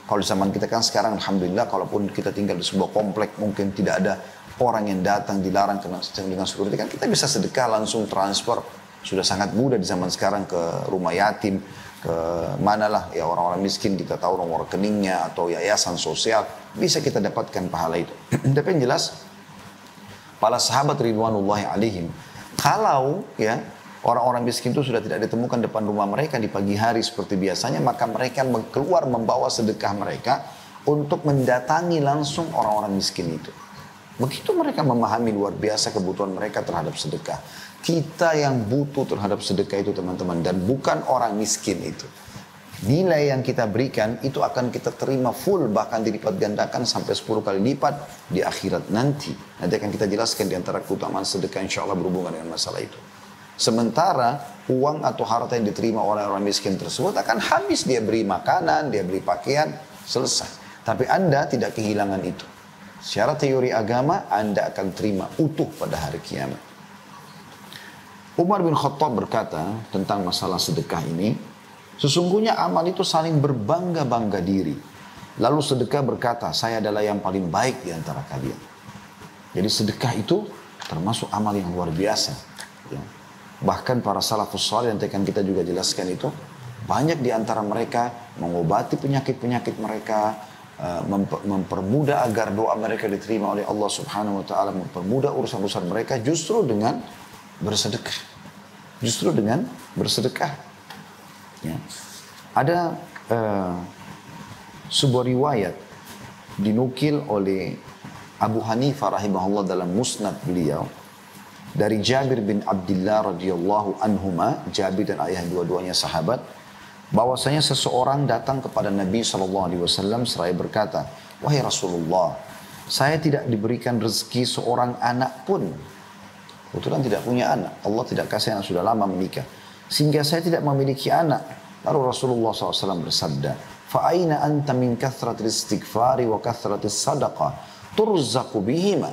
Kalau di zaman kita kan sekarang alhamdulillah, kalaupun kita tinggal di sebuah komplek mungkin tidak ada orang yang datang dilarang dengan security, kan kita bisa sedekah langsung transfer. Sudah sangat mudah di zaman sekarang ke rumah yatim, ke manalah ya orang-orang miskin, kita tahu nomor rekeningnya atau yayasan sosial, bisa kita dapatkan pahala itu. Tapi yang jelas para sahabat ridwanullahi alaihim, kalau ya orang-orang miskin itu sudah tidak ditemukan depan rumah mereka di pagi hari seperti biasanya, maka mereka keluar membawa sedekah mereka untuk mendatangi langsung orang-orang miskin itu. Begitu mereka memahami luar biasa kebutuhan mereka terhadap sedekah. Kita yang butuh terhadap sedekah itu teman-teman, dan bukan orang miskin itu. Nilai yang kita berikan itu akan kita terima full, bahkan dilipat gandakan sampai 10 kali lipat di akhirat nanti. Nanti akan kita jelaskan di antara keutamaan sedekah insya Allah berhubungan dengan masalah itu. Sementara uang atau harta yang diterima oleh orang miskin tersebut akan habis, dia beri makanan, dia beri pakaian, selesai. Tapi Anda tidak kehilangan itu. Secara teori agama Anda akan terima utuh pada hari kiamat. Umar bin Khattab berkata tentang masalah sedekah ini, sesungguhnya amal itu saling berbangga-bangga diri. Lalu sedekah berkata, saya adalah yang paling baik di antara kalian. Jadi sedekah itu termasuk amal yang luar biasa. Ya. Bahkan para salafus saleh yang akan kita juga jelaskan itu, banyak di antara mereka mengobati penyakit-penyakit mereka, mempermudah agar doa mereka diterima oleh Allah subhanahu wa ta'ala, mempermudah urusan-urusan mereka justru dengan bersedekah. Justru dengan bersedekah. Ya. Ada sebuah riwayat dinukil oleh Abu Hanifah rahimahullah dalam musnad beliau, dari Jabir bin Abdullah radhiyallahu anhuma, Jabir dan ayah dua-duanya sahabat, bahwasanya seseorang datang kepada Nabi SAW seraya berkata, wahai Rasulullah, saya tidak diberikan rezeki seorang anak pun. Kebetulan tidak punya anak. Allah tidak kasih anak, sudah lama menikah. Sehingga saya tidak memiliki anak. Lalu Rasulullah SAW bersabda, "Fa'aina anta min kathratil istighfari wa kathratil sadaqah, turzaqu bihima."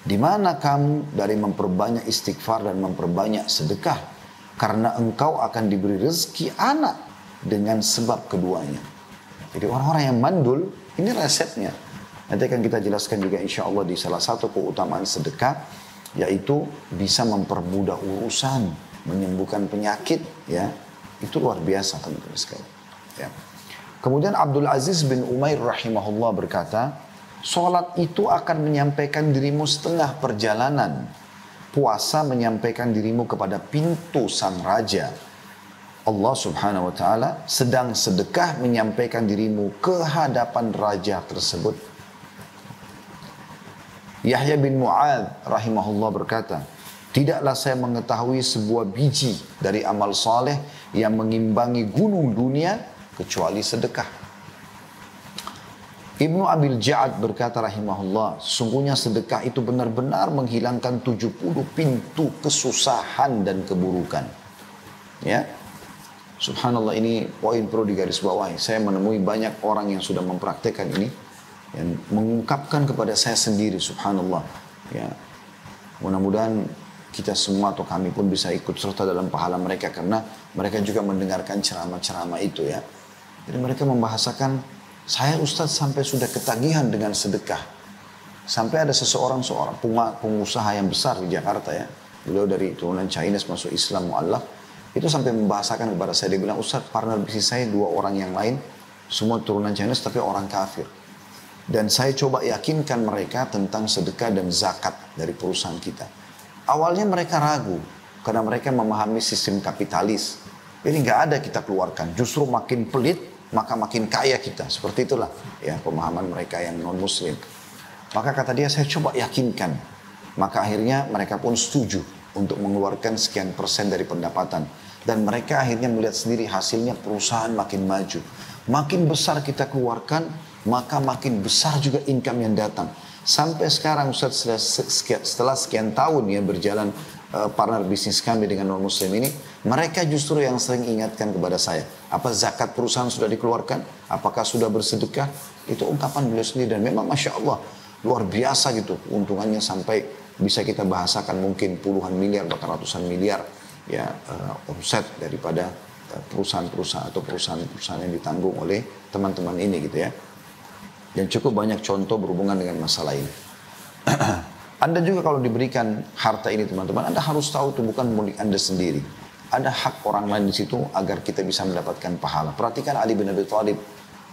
Di mana kamu dari memperbanyak istighfar dan memperbanyak sedekah? Karena engkau akan diberi rezeki anak dengan sebab keduanya. Jadi orang-orang yang mandul, ini resepnya. Nanti akan kita jelaskan juga insya Allah di salah satu keutamaan sedekah, yaitu bisa mempermudah urusan, menyembuhkan penyakit, ya. Itu luar biasa teman-teman sekalian. Ya. Kemudian Abdul Aziz bin Umair rahimahullah berkata, sholat itu akan menyampaikan dirimu setengah perjalanan. Puasa menyampaikan dirimu kepada pintu sang raja. Allah subhanahu wa ta'ala, sedang sedekah menyampaikan dirimu ke hadapan raja tersebut. Yahya bin Mu'adz rahimahullah berkata, tidaklah saya mengetahui sebuah biji dari amal saleh yang mengimbangi gunung dunia kecuali sedekah. Ibnu Abil Ja'ad berkata rahimahullah, sesungguhnya sedekah itu benar-benar menghilangkan 70 pintu kesusahan dan keburukan. Ya. Subhanallah, ini poin perlu digarisbawahi. Saya menemui banyak orang yang sudah mempraktekkan ini, yang mengungkapkan kepada saya sendiri, subhanallah. Ya, mudah-mudahan kita semua atau kami pun bisa ikut serta dalam pahala mereka, karena mereka juga mendengarkan ceramah-ceramah itu ya. Jadi mereka membahasakan, saya Ustadz sampai sudah ketagihan dengan sedekah. Sampai ada seorang pengusaha yang besar di Jakarta ya. Beliau dari turunan Chinese masuk Islam mu'allaf. Itu sampai membahasakan kepada saya, dia bilang, Ustadz, partner bisnis saya 2 orang yang lain, semua turunan Chinese tapi orang kafir. Dan saya coba yakinkan mereka tentang sedekah dan zakat dari perusahaan kita. Awalnya mereka ragu, karena mereka memahami sistem kapitalis. Jadi nggak ada kita keluarkan, justru makin pelit, maka makin kaya kita. Seperti itulah ya pemahaman mereka yang non-muslim. Maka kata dia, saya coba yakinkan. Maka akhirnya mereka pun setuju untuk mengeluarkan sekian persen dari pendapatan. Dan mereka akhirnya melihat sendiri hasilnya, perusahaan makin maju. Makin besar kita keluarkan, maka makin besar juga income yang datang. Sampai sekarang Ustaz, setelah sekian tahun ya berjalan partner bisnis kami dengan non-muslim ini, mereka justru yang sering ingatkan kepada saya, apa zakat perusahaan sudah dikeluarkan? Apakah sudah bersedekah? Itu ungkapan beliau sendiri, dan memang Masya Allah, luar biasa gitu keuntungannya, sampai bisa kita bahasakan mungkin puluhan miliar, bahkan ratusan miliar ya omset daripada perusahaan-perusahaan atau perusahaan-perusahaan yang ditanggung oleh teman-teman ini gitu ya. Dan cukup banyak contoh berhubungan dengan masalah ini. Anda juga kalau diberikan harta ini teman-teman, Anda harus tahu itu bukan milik Anda sendiri. Ada hak orang lain di situ agar kita bisa mendapatkan pahala. Perhatikan Ali bin Abi Thalib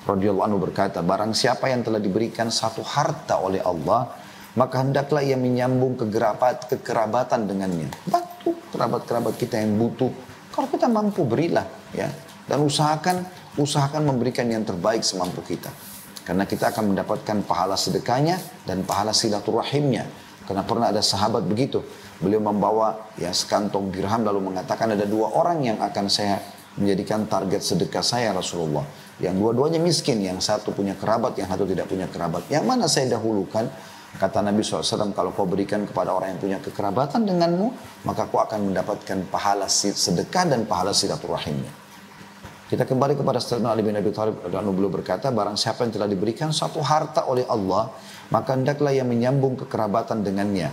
radhiyallahu anhu berkata, barang siapa yang telah diberikan satu harta oleh Allah, maka hendaklah ia menyambung kekerabatan dengannya. Bantu kerabat-kerabat kita yang butuh. Kalau kita mampu, berilah ya. Dan usahakan memberikan yang terbaik semampu kita. Karena kita akan mendapatkan pahala sedekahnya dan pahala silaturahimnya. Karena pernah ada sahabat begitu. Beliau membawa ya sekantong dirham lalu mengatakan, ada 2 orang yang akan saya menjadikan target sedekah saya Rasulullah. Yang dua-duanya miskin, yang satu punya kerabat, yang satu tidak punya kerabat. Yang mana saya dahulukan? Kata Nabi SAW, kalau kau berikan kepada orang yang punya kekerabatan denganmu, maka kau akan mendapatkan pahala sedekah dan pahala silaturahimnya. Kita kembali kepada statement Ali bin Abi Thalib, beliau berkata, barang siapa yang telah diberikan satu harta oleh Allah, maka hendaklah ia menyambung kekerabatan dengannya.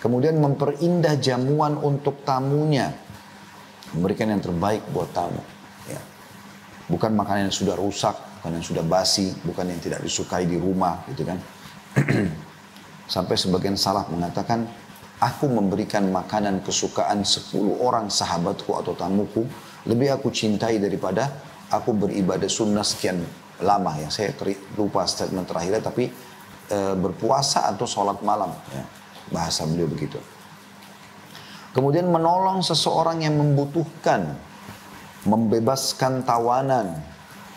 Kemudian memperindah jamuan untuk tamunya. Memberikan yang terbaik buat tamu. Ya. Bukan makanan yang sudah rusak, bukan yang sudah basi, bukan yang tidak disukai di rumah, gitu kan. Sampai sebagian salaf mengatakan, aku memberikan makanan kesukaan 10 orang sahabatku atau tamuku, lebih aku cintai daripada aku beribadah sunnah sekian lama ya. Saya lupa statement terakhirnya, tapi berpuasa atau sholat malam ya. Bahasa beliau begitu. Kemudian menolong seseorang yang membutuhkan, membebaskan tawanan,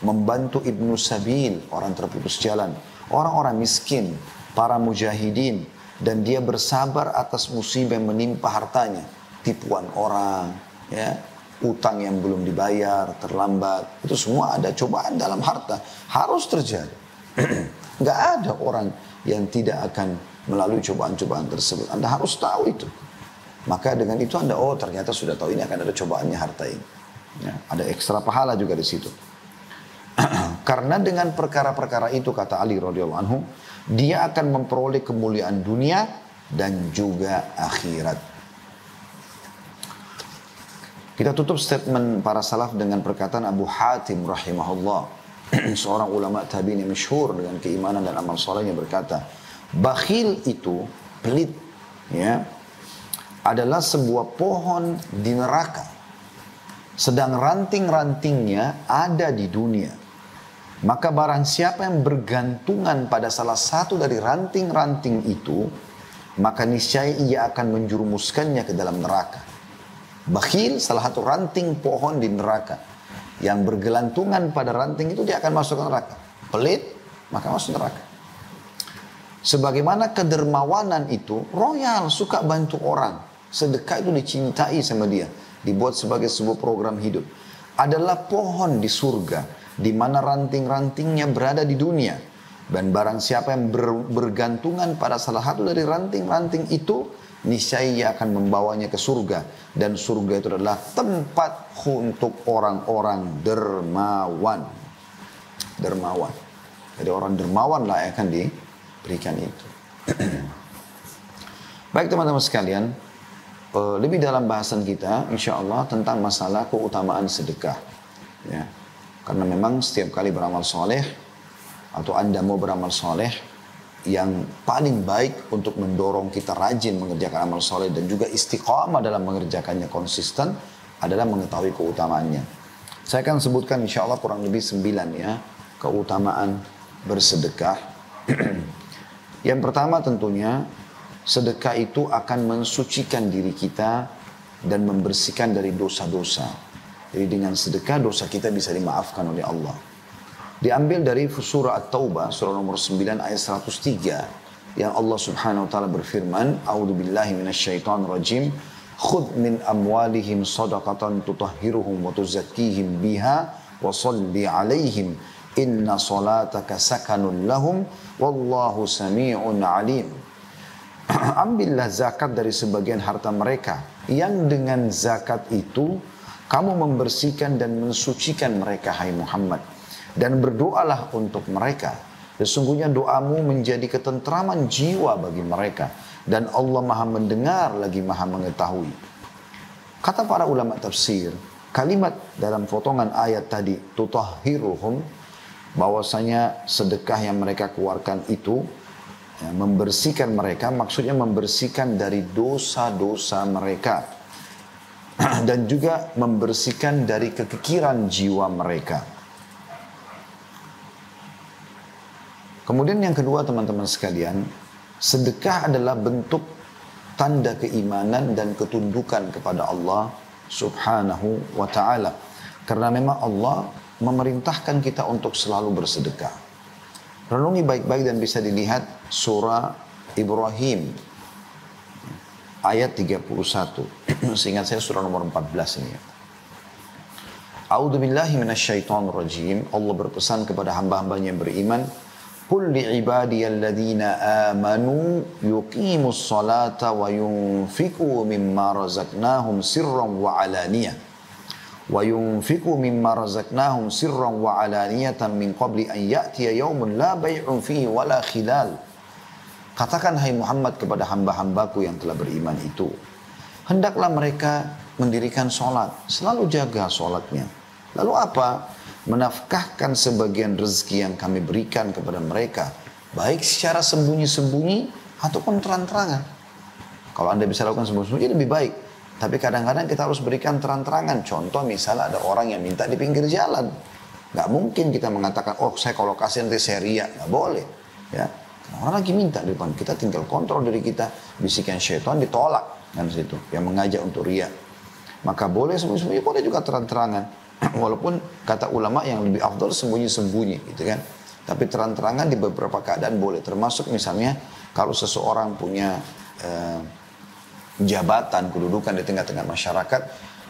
membantu ibnu sabil, orang terputus jalan, orang-orang miskin, para mujahidin, dan dia bersabar atas musibah yang menimpa hartanya, tipuan orang, ya, utang yang belum dibayar, terlambat, itu semua ada cobaan dalam harta, harus terjadi. Nggak ada orang yang tidak akan melalui cobaan-cobaan tersebut. Anda harus tahu itu. Maka dengan itu Anda, oh ternyata sudah tahu ini akan ada cobaannya harta ini. Ya, ada ekstra pahala juga di situ. Karena dengan perkara-perkara itu, kata Ali radhiyallahu anhu, dia akan memperoleh kemuliaan dunia dan juga akhirat. Kita tutup statement para salaf dengan perkataan Abu Hatim rahimahullah, seorang ulama tabi'in yang masyhur dengan keimanan dan amal solehnya, berkata, bakhil itu, pelit, ya, adalah sebuah pohon di neraka, sedang ranting-rantingnya ada di dunia. Maka barang siapa yang bergantungan pada salah satu dari ranting-ranting itu, maka niscaya ia akan menjerumuskannya ke dalam neraka. Bakhil salah satu ranting pohon di neraka. Yang bergelantungan pada ranting itu dia akan masuk ke neraka. Pelit, maka masuk neraka. Sebagaimana kedermawanan itu, royal, suka bantu orang. Sedekah itu dicintai sama dia. Dibuat sebagai sebuah program hidup. Adalah pohon di surga, di mana ranting-rantingnya berada di dunia. Dan barang siapa yang bergantungan pada salah satu dari ranting-ranting itu, niscaya ia akan membawanya ke surga. Dan surga itu adalah tempat untuk orang-orang dermawan. Dermawan. Jadi orang dermawan lah yang akan diberikan itu. Baik teman-teman sekalian, lebih dalam bahasan kita insya Allah tentang masalah keutamaan sedekah. Ya. Karena memang setiap kali beramal soleh, atau Anda mau beramal soleh, yang paling baik untuk mendorong kita rajin mengerjakan amal soleh dan juga istiqamah dalam mengerjakannya konsisten adalah mengetahui keutamaannya. Saya akan sebutkan insya Allah kurang lebih 9 ya, keutamaan bersedekah. Yang pertama tentunya, sedekah itu akan mensucikan diri kita dan membersihkan dari dosa-dosa. Jadi dengan sedekah dosa kita bisa dimaafkan oleh Allah. Diambil dari surah At-Taubah, surah nomor 9 ayat 103. Yang Allah subhanahu wa ta'ala berfirman, A'udzubillahi minasyaitonirrajim, khudh min amwalihim sadaqatan tutahhiruhum wa tuzakkihim biha wa salli alaihim inna salataka sakanun lahum wallahu sami'un alim. Ambillah zakat dari sebagian harta mereka, yang dengan zakat itu kamu membersihkan dan mensucikan mereka, hai Muhammad. Dan berdoalah untuk mereka. Sesungguhnya doamu menjadi ketentraman jiwa bagi mereka. Dan Allah maha mendengar lagi maha mengetahui. Kata para ulama tafsir, kalimat dalam potongan ayat tadi, tutahhiruhum, bahwasanya sedekah yang mereka keluarkan itu, ya, membersihkan mereka, maksudnya membersihkan dari dosa-dosa mereka. Dan juga membersihkan dari kekikiran jiwa mereka. Kemudian yang kedua teman-teman sekalian, sedekah adalah bentuk tanda keimanan dan ketundukan kepada Allah subhanahu wa ta'ala. Karena memang Allah memerintahkan kita untuk selalu bersedekah. Renungi baik-baik dan bisa dilihat surah Ibrahim ayat 31. Seingat saya surah nomor 14 ini. A'udzubillahi minasyaitonirrajim. Allah berpesan kepada hamba-hambanya yang beriman, qul li'ibadiyalladzina amanu yuqimus salata wa yunfiqu mimma razaqnahum sirran wa alaniyah. Wa yunfiqu mimma razaqnahum sirran wa alaniyatan min qabli an ya'tiya yaumun la bay'un fihi wala khilal. Katakan hai Muhammad kepada hamba-hambaku yang telah beriman itu, hendaklah mereka mendirikan sholat, selalu jaga sholatnya. Lalu apa? Menafkahkan sebagian rezeki yang kami berikan kepada mereka, baik secara sembunyi-sembunyi ataupun terang-terangan. Kalau Anda bisa lakukan sembunyi-sembunyi lebih baik. Tapi kadang-kadang kita harus berikan terang-terangan. Contoh misalnya ada orang yang minta di pinggir jalan. Gak mungkin kita mengatakan, oh saya kalau kasih nanti saya ria. Gak boleh. Ya. Orang lagi minta di depan, kita tinggal kontrol diri kita, bisikan syaitan ditolak kan situ, yang mengajak untuk riya. Maka boleh sembunyi-sembunyi, boleh juga terang-terangan. Walaupun kata ulama yang lebih afdal sembunyi-sembunyi gitu kan. Tapi terang-terangan di beberapa keadaan boleh, termasuk misalnya kalau seseorang punya jabatan, kedudukan di tengah-tengah masyarakat,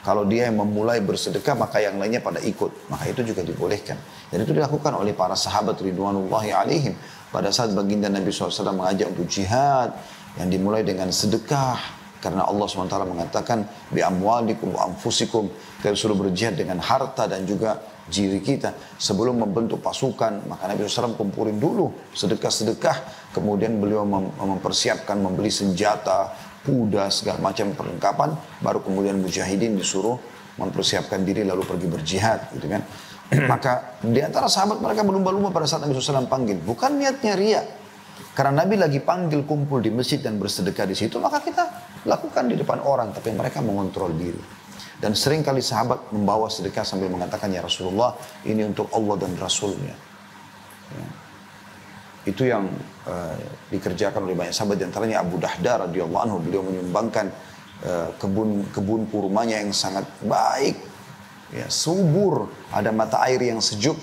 kalau dia yang memulai bersedekah maka yang lainnya pada ikut, maka itu juga dibolehkan. Dan itu dilakukan oleh para sahabat ridwanullahi alaihim. Pada saat baginda Nabi SAW mengajak untuk jihad yang dimulai dengan sedekah, Karena Allah SWT mengatakan, bi amwalikum wa anfusikum, kita suruh berjihad dengan harta dan juga diri kita. Sebelum membentuk pasukan, maka Nabi SAW kumpulin dulu sedekah-sedekah. Kemudian beliau mempersiapkan, membeli senjata, kuda, segala macam perlengkapan. Baru kemudian mujahidin disuruh mempersiapkan diri lalu pergi berjihad, gitu kan. Maka di antara sahabat mereka berlumba-lumba pada saat Nabi SAW panggil. Bukan niatnya riya. Karena Nabi lagi panggil kumpul di masjid dan bersedekah di situ, maka kita lakukan di depan orang. Tapi mereka mengontrol diri. Dan sering kali sahabat membawa sedekah sambil mengatakan, ya Rasulullah, ini untuk Allah dan Rasulnya. Ya. Itu yang dikerjakan oleh banyak sahabat. Di antaranya Abu Dahda radhiyallahu anhu. Beliau menyumbangkan kebun kurmanya yang sangat baik. Ya, subur, ada mata air yang sejuk,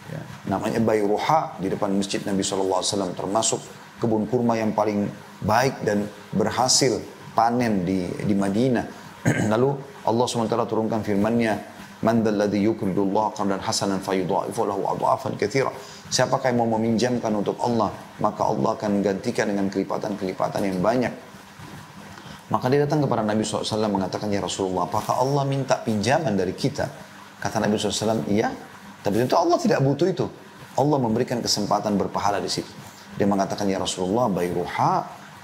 ya, namanya Bayruha di depan masjid Nabi SAW, termasuk kebun kurma yang paling baik dan berhasil panen di Madinah. Lalu Allah SWT turunkan firman-Nya, man dzalladzi yuqridullah qardan hasanan fayudha'ifu lahu adha'afan katsira. Siapakah yang mau meminjamkan untuk Allah, maka Allah akan gantikan dengan kelipatan-kelipatan yang banyak. Maka dia datang kepada Nabi SAW mengatakan, ya Rasulullah, apakah Allah minta pinjaman dari kita? Kata Nabi SAW, iya. Tapi tentu Allah tidak butuh itu. Allah memberikan kesempatan berpahala di situ. Dia mengatakan, ya Rasulullah, Bayruha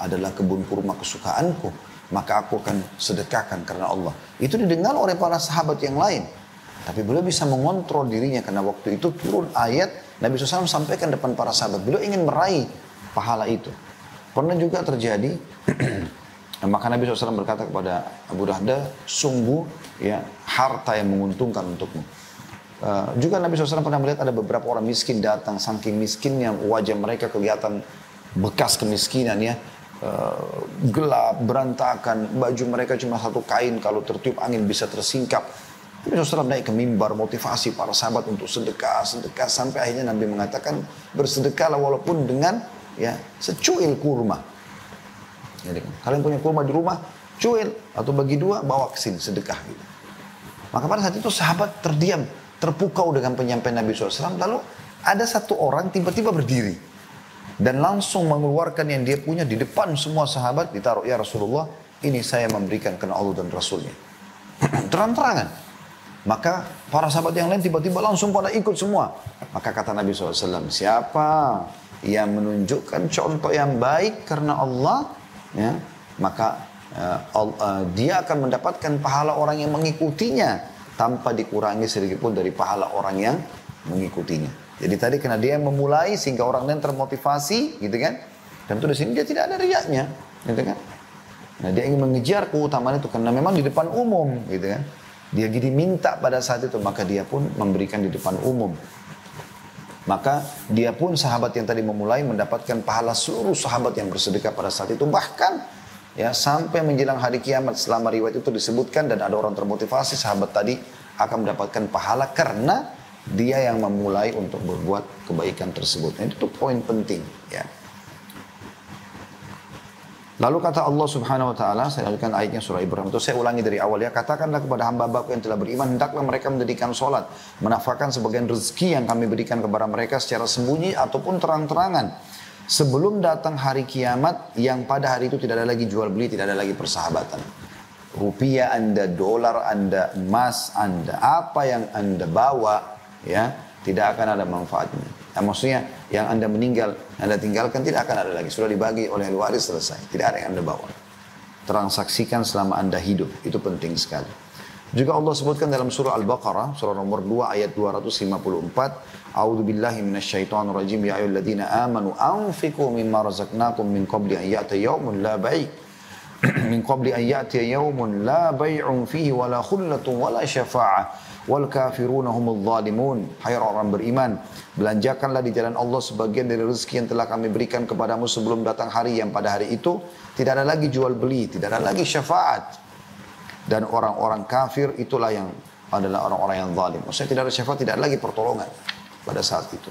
adalah kebun kurma kesukaanku. Maka aku akan sedekahkan karena Allah. Itu didengar oleh para sahabat yang lain. Tapi beliau bisa mengontrol dirinya karena waktu itu turun ayat. Nabi SAW sampaikan depan para sahabat. Beliau ingin meraih pahala itu. Pernah juga terjadi... Maka Nabi SAW berkata kepada Abu Dahda, sungguh ya harta yang menguntungkan untukmu. Juga Nabi SAW pernah melihat ada beberapa orang miskin datang, saking miskinnya wajah mereka kelihatan bekas kemiskinan ya. Gelap, berantakan, baju mereka cuma satu kain, kalau tertiup angin bisa tersingkap. Nabi SAW naik ke mimbar, motivasi para sahabat untuk sedekah, sampai akhirnya Nabi mengatakan, bersedekahlah walaupun dengan ya secuil kurma. Jadi, kalian punya kurma di rumah, cuil atau bagi dua, bawa ke sini sedekah gitu. Maka pada saat itu sahabat terdiam, terpukau dengan penyampaian Nabi SAW. Lalu ada satu orang tiba-tiba berdiri dan langsung mengeluarkan yang dia punya di depan semua sahabat, ditaruh, ya Rasulullah, ini saya memberikan karena Allah dan Rasulnya. Terang-terangan. Maka para sahabat yang lain tiba-tiba langsung pada ikut semua. Maka kata Nabi SAW, siapa yang menunjukkan contoh yang baik karena Allah, ya, maka dia akan mendapatkan pahala orang yang mengikutinya tanpa dikurangi sedikit pun dari pahala orang yang mengikutinya. Jadi tadi karena dia yang memulai sehingga orang lain termotivasi, gitu kan? Tentu di sini dia tidak ada riyaknya, gitu kan? Nah, dia ingin mengejar keutamaan itu karena memang di depan umum, gitu kan? Dia diminta pada saat itu, maka dia pun memberikan di depan umum. Maka dia pun sahabat yang tadi memulai mendapatkan pahala seluruh sahabat yang bersedekah pada saat itu. Bahkan ya sampai menjelang hari kiamat, selama riwayat itu disebutkan dan ada orang termotivasi, sahabat tadi akan mendapatkan pahala karena dia yang memulai untuk berbuat kebaikan tersebut. Nah, itu poin penting ya. Lalu kata Allah Subhanahu wa taala, saya lanjutkan ayatnya surah Ibrahim itu, saya ulangi dari awal ya. Katakanlah kepada hamba-hambaku yang telah beriman, hendaklah mereka mendirikan salat, menafkahkan sebagian rezeki yang kami berikan kepada mereka secara sembunyi ataupun terang-terangan. Sebelum datang hari kiamat yang pada hari itu tidak ada lagi jual beli, tidak ada lagi persahabatan. Rupiah Anda, dolar Anda, emas Anda, apa yang Anda bawa ya, tidak akan ada manfaatnya. Nah, maksudnya yang Anda meninggal, Anda tinggalkan tidak akan ada lagi. Sudah dibagi oleh ahli waris, selesai. Tidak ada yang Anda bawa. Transaksikan selama Anda hidup. Itu penting sekali. Juga Allah sebutkan dalam surah Al-Baqarah, surah nomor 2 ayat 254. A'udzu billahi minasyaitonir rajim. Ya ayyuhalladzina amanu anfiqu mimma razaqnakum min qabli an ya'tiya yawmun la bai' min qabli an ya'tiya yawmun la bai'un fihi wala khullatun wala syafa'ah. Wal kafiruna humul zalimun. Hai orang beriman, belanjakanlah di jalan Allah sebagian dari rezeki yang telah kami berikan kepadamu sebelum datang hari yang pada hari itu tidak ada lagi jual beli, tidak ada lagi syafaat. Dan orang-orang kafir itulah yang adalah orang-orang yang zalim. Maksudnya tidak ada syafaat, tidak ada lagi pertolongan pada saat itu.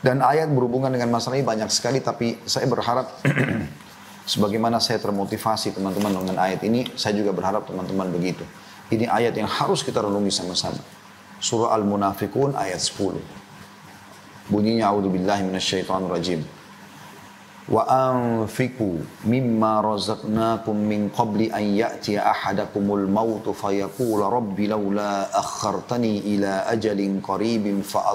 Dan ayat berhubungan dengan masalah ini banyak sekali, tapi saya berharap sebagaimana saya termotivasi teman-teman dengan ayat ini, saya juga berharap teman-teman begitu. Ini ayat yang harus kita renungi sama-sama. Surah Al-Munafiqun ayat 10. Bunyinya a'udzubillahi minasyaitonir rajim. wa anfiqu mimma razaqnakum min qabli an ya'tiya ahadakumul mautu fayaqula rabbi laula akhartani ila ajalin qaribin fa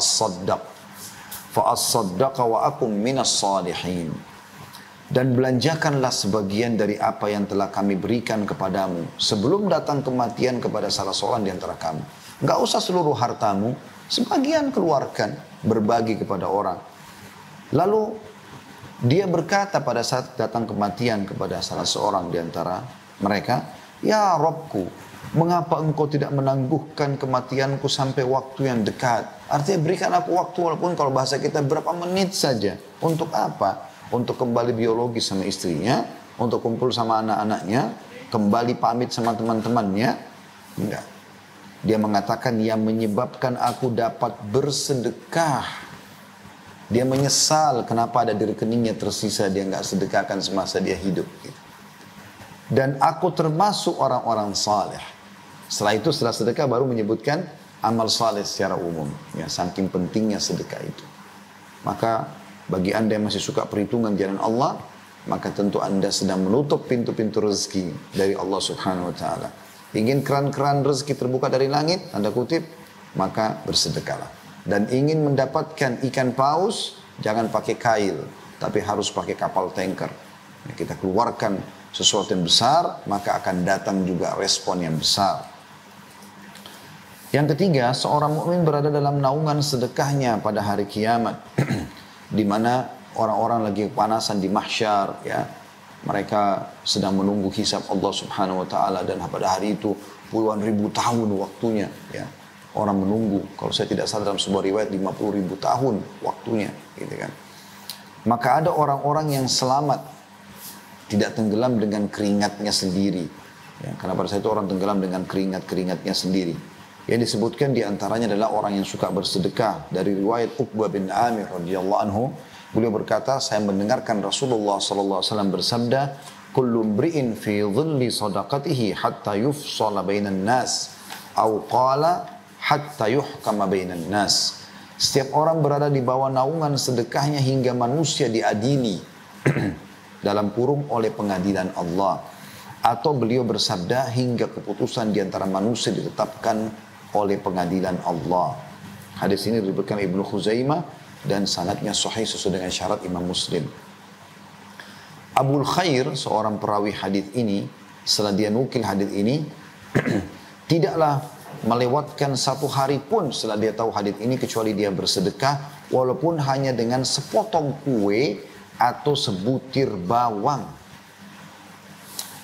as-saddaqa wa akum minas salihin. Dan belanjakanlah sebagian dari apa yang telah kami berikan kepadamu sebelum datang kematian kepada salah seorang di antara kamu. Enggak usah seluruh hartamu, sebagian keluarkan, berbagi kepada orang. Lalu dia berkata pada saat datang kematian kepada salah seorang di antara mereka, "Ya Rabbku, mengapa engkau tidak menangguhkan kematianku sampai waktu yang dekat?" Artinya berikan aku waktu walaupun kalau bahasa kita berapa menit saja. Untuk apa? Untuk kembali biologi sama istrinya, untuk kumpul sama anak-anaknya, kembali pamit sama teman-temannya. Enggak. Dia mengatakan yang menyebabkan aku dapat bersedekah. Dia menyesal kenapa ada di rekeningnya tersisa dia enggak sedekahkan semasa dia hidup. Dan aku termasuk orang-orang saleh. Setelah itu, setelah sedekah baru menyebutkan amal saleh secara umum. Ya, saking pentingnya sedekah itu. Maka bagi anda yang masih suka perhitungan jalan Allah, maka tentu anda sedang menutup pintu-pintu rezeki dari Allah Subhanahu Wa Taala. Ingin keran-keran rezeki terbuka dari langit, anda kutip, maka bersedekahlah. Dan ingin mendapatkan ikan paus, jangan pakai kail, tapi harus pakai kapal tanker. Kita keluarkan sesuatu yang besar, maka akan datang juga respon yang besar. Yang ketiga, seorang mukmin berada dalam naungan sedekahnya pada hari kiamat. Di mana orang-orang lagi kepanasan di mahsyar, ya, mereka sedang menunggu hisab Allah Subhanahu Wa Taala, dan pada hari itu puluhan ribu tahun waktunya, ya, orang menunggu. Kalau saya tidak salah dalam sebuah riwayat 50.000 tahun waktunya, gitu kan. Maka ada orang-orang yang selamat, tidak tenggelam dengan keringatnya sendiri, ya, karena pada saat itu orang tenggelam dengan keringatnya sendiri. Yang disebutkan diantaranya adalah orang yang suka bersedekah. Dari riwayat Uqbah bin Amir radhiyallahu anhu, beliau berkata, saya mendengarkan Rasulullah sallallahu alaihi wasallam bersabda, "Kullu imri'in fi dhilli sadaqatihi hatta yufsala bainan nas, aw qala hatta yuhkama bainan nas." Setiap orang berada di bawah naungan sedekahnya hingga manusia diadili dalam kurung oleh pengadilan Allah. Atau beliau bersabda hingga keputusan di antara manusia ditetapkan oleh pengadilan Allah. Hadis ini diriwayatkan Ibnu Khuzaimah dan sanadnya sahih sesuai dengan syarat Imam Muslim. Abul Khair, seorang perawi hadis ini, setelah dia nukil hadis ini, tidaklah melewatkan satu hari pun setelah dia tahu hadis ini kecuali dia bersedekah walaupun hanya dengan sepotong kue atau sebutir bawang.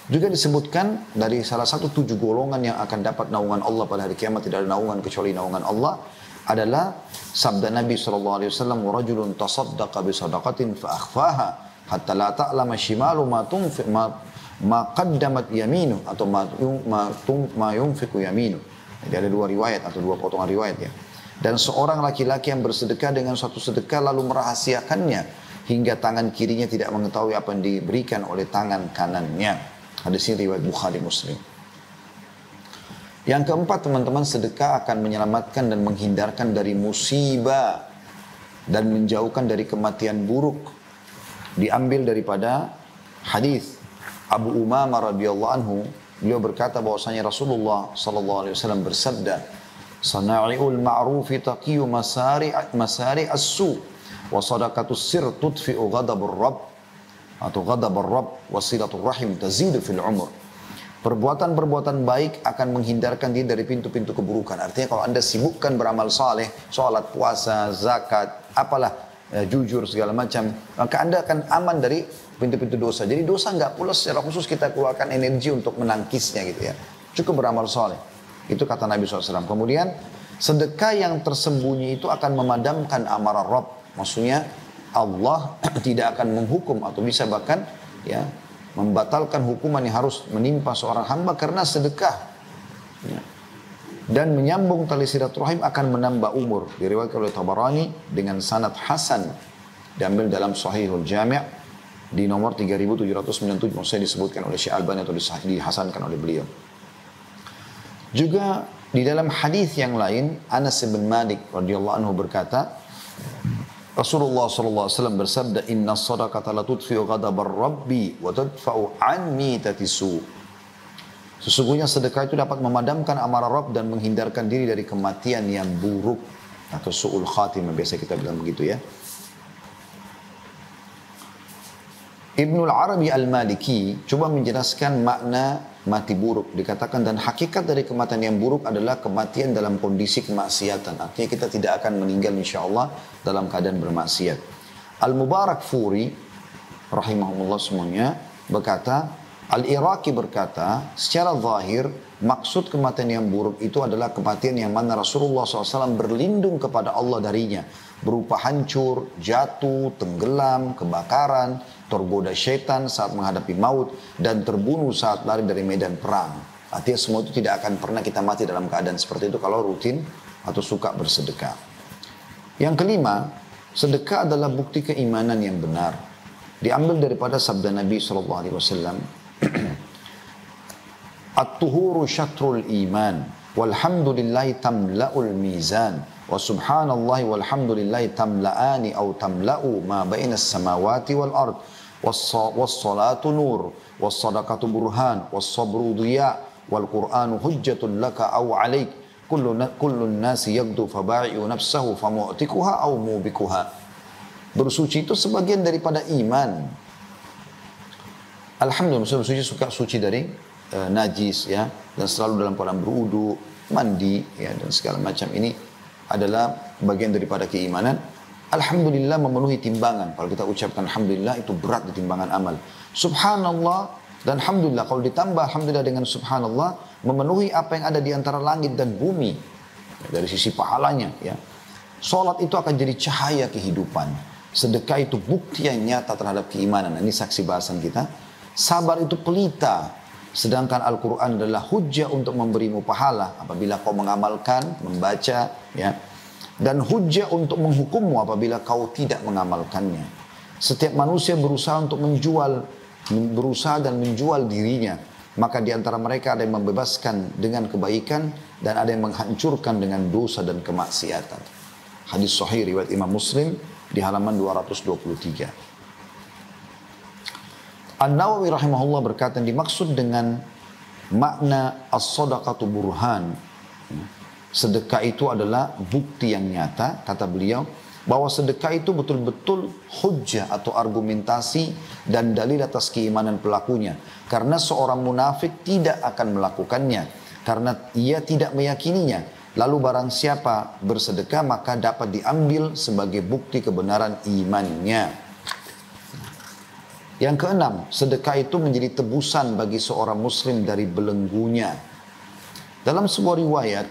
Juga disebutkan dari salah satu 7 golongan yang akan dapat naungan Allah pada hari kiamat, tidak ada naungan kecuali naungan Allah, adalah sabda Nabi SAW, "Rajulun tasaddaqa bi sadaqatin fa akhfaha hatta la ta'lama shimalu ma qaddamat yaminu," atau ma yunfiqu yaminu. Jadi ada 2 riwayat atau 2 potongan riwayat, ya. Dan seorang laki-laki yang bersedekah dengan suatu sedekah lalu merahasiakannya hingga tangan kirinya tidak mengetahui apa yang diberikan oleh tangan kanannya. Hadis ini riwayat Bukhari Muslim. Yang keempat, teman-teman, sedekah akan menyelamatkan dan menghindarkan dari musibah dan menjauhkan dari kematian buruk. Diambil daripada hadis Abu Umamah radhiyallahu anhu, beliau berkata bahwasanya Rasulullah sallallahu alaihi wasallam bersabda, "Sana'iul ma'rufi taqiyu masari as-su, wa sadaqatus sir tudfi'u ghadabur rabb." Atau ghadabur rabb wasilatul rahim tazidu fil umur. Perbuatan-perbuatan baik akan menghindarkan dia dari pintu-pintu keburukan. Artinya kalau anda sibukkan beramal saleh, sholat, puasa, zakat, apalah, jujur segala macam, maka anda akan aman dari pintu-pintu dosa. Jadi dosa nggak pula secara khusus kita keluarkan energi untuk menangkisnya gitu ya. Cukup beramal saleh. Itu kata Nabi SAW. Kemudian sedekah yang tersembunyi itu akan memadamkan amarah Rabb. Maksudnya Allah tidak akan menghukum atau bisa bahkan, ya, membatalkan hukuman yang harus menimpa seorang hamba karena sedekah, ya. Dan menyambung tali silaturahim akan menambah umur. Diriwayatkan oleh Tabarani dengan sanad hasan, diambil dalam Sahihul Jami' di nomor 3797, maksudnya disebutkan oleh Syekh Albani atau dihasankan oleh beliau. Juga di dalam hadis yang lain, Anas bin Malik radhiyallahu anhu berkata, Rasulullah SAW bersabda, Inna sadaqata la tudfi'u ghadabar rabbi wa tadfa'u an mitati su. Sesungguhnya sedekah itu dapat memadamkan amarah Rabb dan menghindarkan diri dari kematian yang buruk atau su'ul khatimah, biasa kita bilang begitu ya. Ibnul Arabi Al-Maliki coba menjelaskan makna mati buruk. Dikatakan dan hakikat dari kematian yang buruk adalah kematian dalam kondisi kemaksiatan. Artinya kita tidak akan meninggal insyaAllah dalam keadaan bermaksiat. Al-Mubarak Furi rahimahullah semuanya berkata, Al-Iraqi berkata, secara zahir maksud kematian yang buruk itu adalah kematian yang mana Rasulullah SAW berlindung kepada Allah darinya. Berupa hancur, jatuh, tenggelam, kebakaran, tergoda syaitan saat menghadapi maut, dan terbunuh saat lari dari medan perang. Artinya semua itu tidak akan pernah kita mati dalam keadaan seperti itu kalau rutin atau suka bersedekah. Yang kelima, sedekah adalah bukti keimanan yang benar. Diambil daripada sabda Nabi SAW, At-tuhuru syatrul iman, walhamdulillahi tamla'ul mizan. Wa subhanallahi walhamdulillahi tamla'ani au tamla'u ma bainas samawati wal ard. Wassalatu nur, wassadaqatu burhan, wassabru diya, wal qur'anu hujjatun laka au alaik. Kullun nasi yagdu faba'i'u nafsahu famu'tikuha au mubikuha. Bersuci itu sebagian daripada iman. Alhamdulillah, bersuci suka suci dari najis ya, dan selalu dalam keadaan berwudu, mandi ya, dan segala macam ini adalah bagian daripada keimanan. Alhamdulillah memenuhi timbangan. Kalau kita ucapkan Alhamdulillah itu berat di timbangan amal. Subhanallah dan Alhamdulillah, kalau ditambah Alhamdulillah dengan Subhanallah, memenuhi apa yang ada di antara langit dan bumi dari sisi pahalanya ya. Salat itu akan jadi cahaya kehidupan. Sedekah itu bukti yang nyata terhadap keimanan. Ini saksi bahasan kita. Sabar itu pelita. Sedangkan Al-Quran adalah hujjah untuk memberimu pahala apabila kau mengamalkan, membaca ya. Dan hujjah untuk menghukummu apabila kau tidak mengamalkannya. Setiap manusia berusaha untuk berusaha dan menjual dirinya. Maka di antara mereka ada yang membebaskan dengan kebaikan dan ada yang menghancurkan dengan dosa dan kemaksiatan. Hadis sahih riwayat Imam Muslim di halaman 223. An-Nawawi rahimahullah berkata, dimaksud dengan makna as-sadaqatu burhan, sedekah itu adalah bukti yang nyata, kata beliau, bahwa sedekah itu betul-betul hujjah atau argumentasi dan dalil atas keimanan pelakunya. Karena seorang munafik tidak akan melakukannya, karena ia tidak meyakininya. Lalu barang siapa bersedekah maka dapat diambil sebagai bukti kebenaran imannya. Yang keenam, sedekah itu menjadi tebusan bagi seorang muslim dari belenggunya. Dalam sebuah riwayat,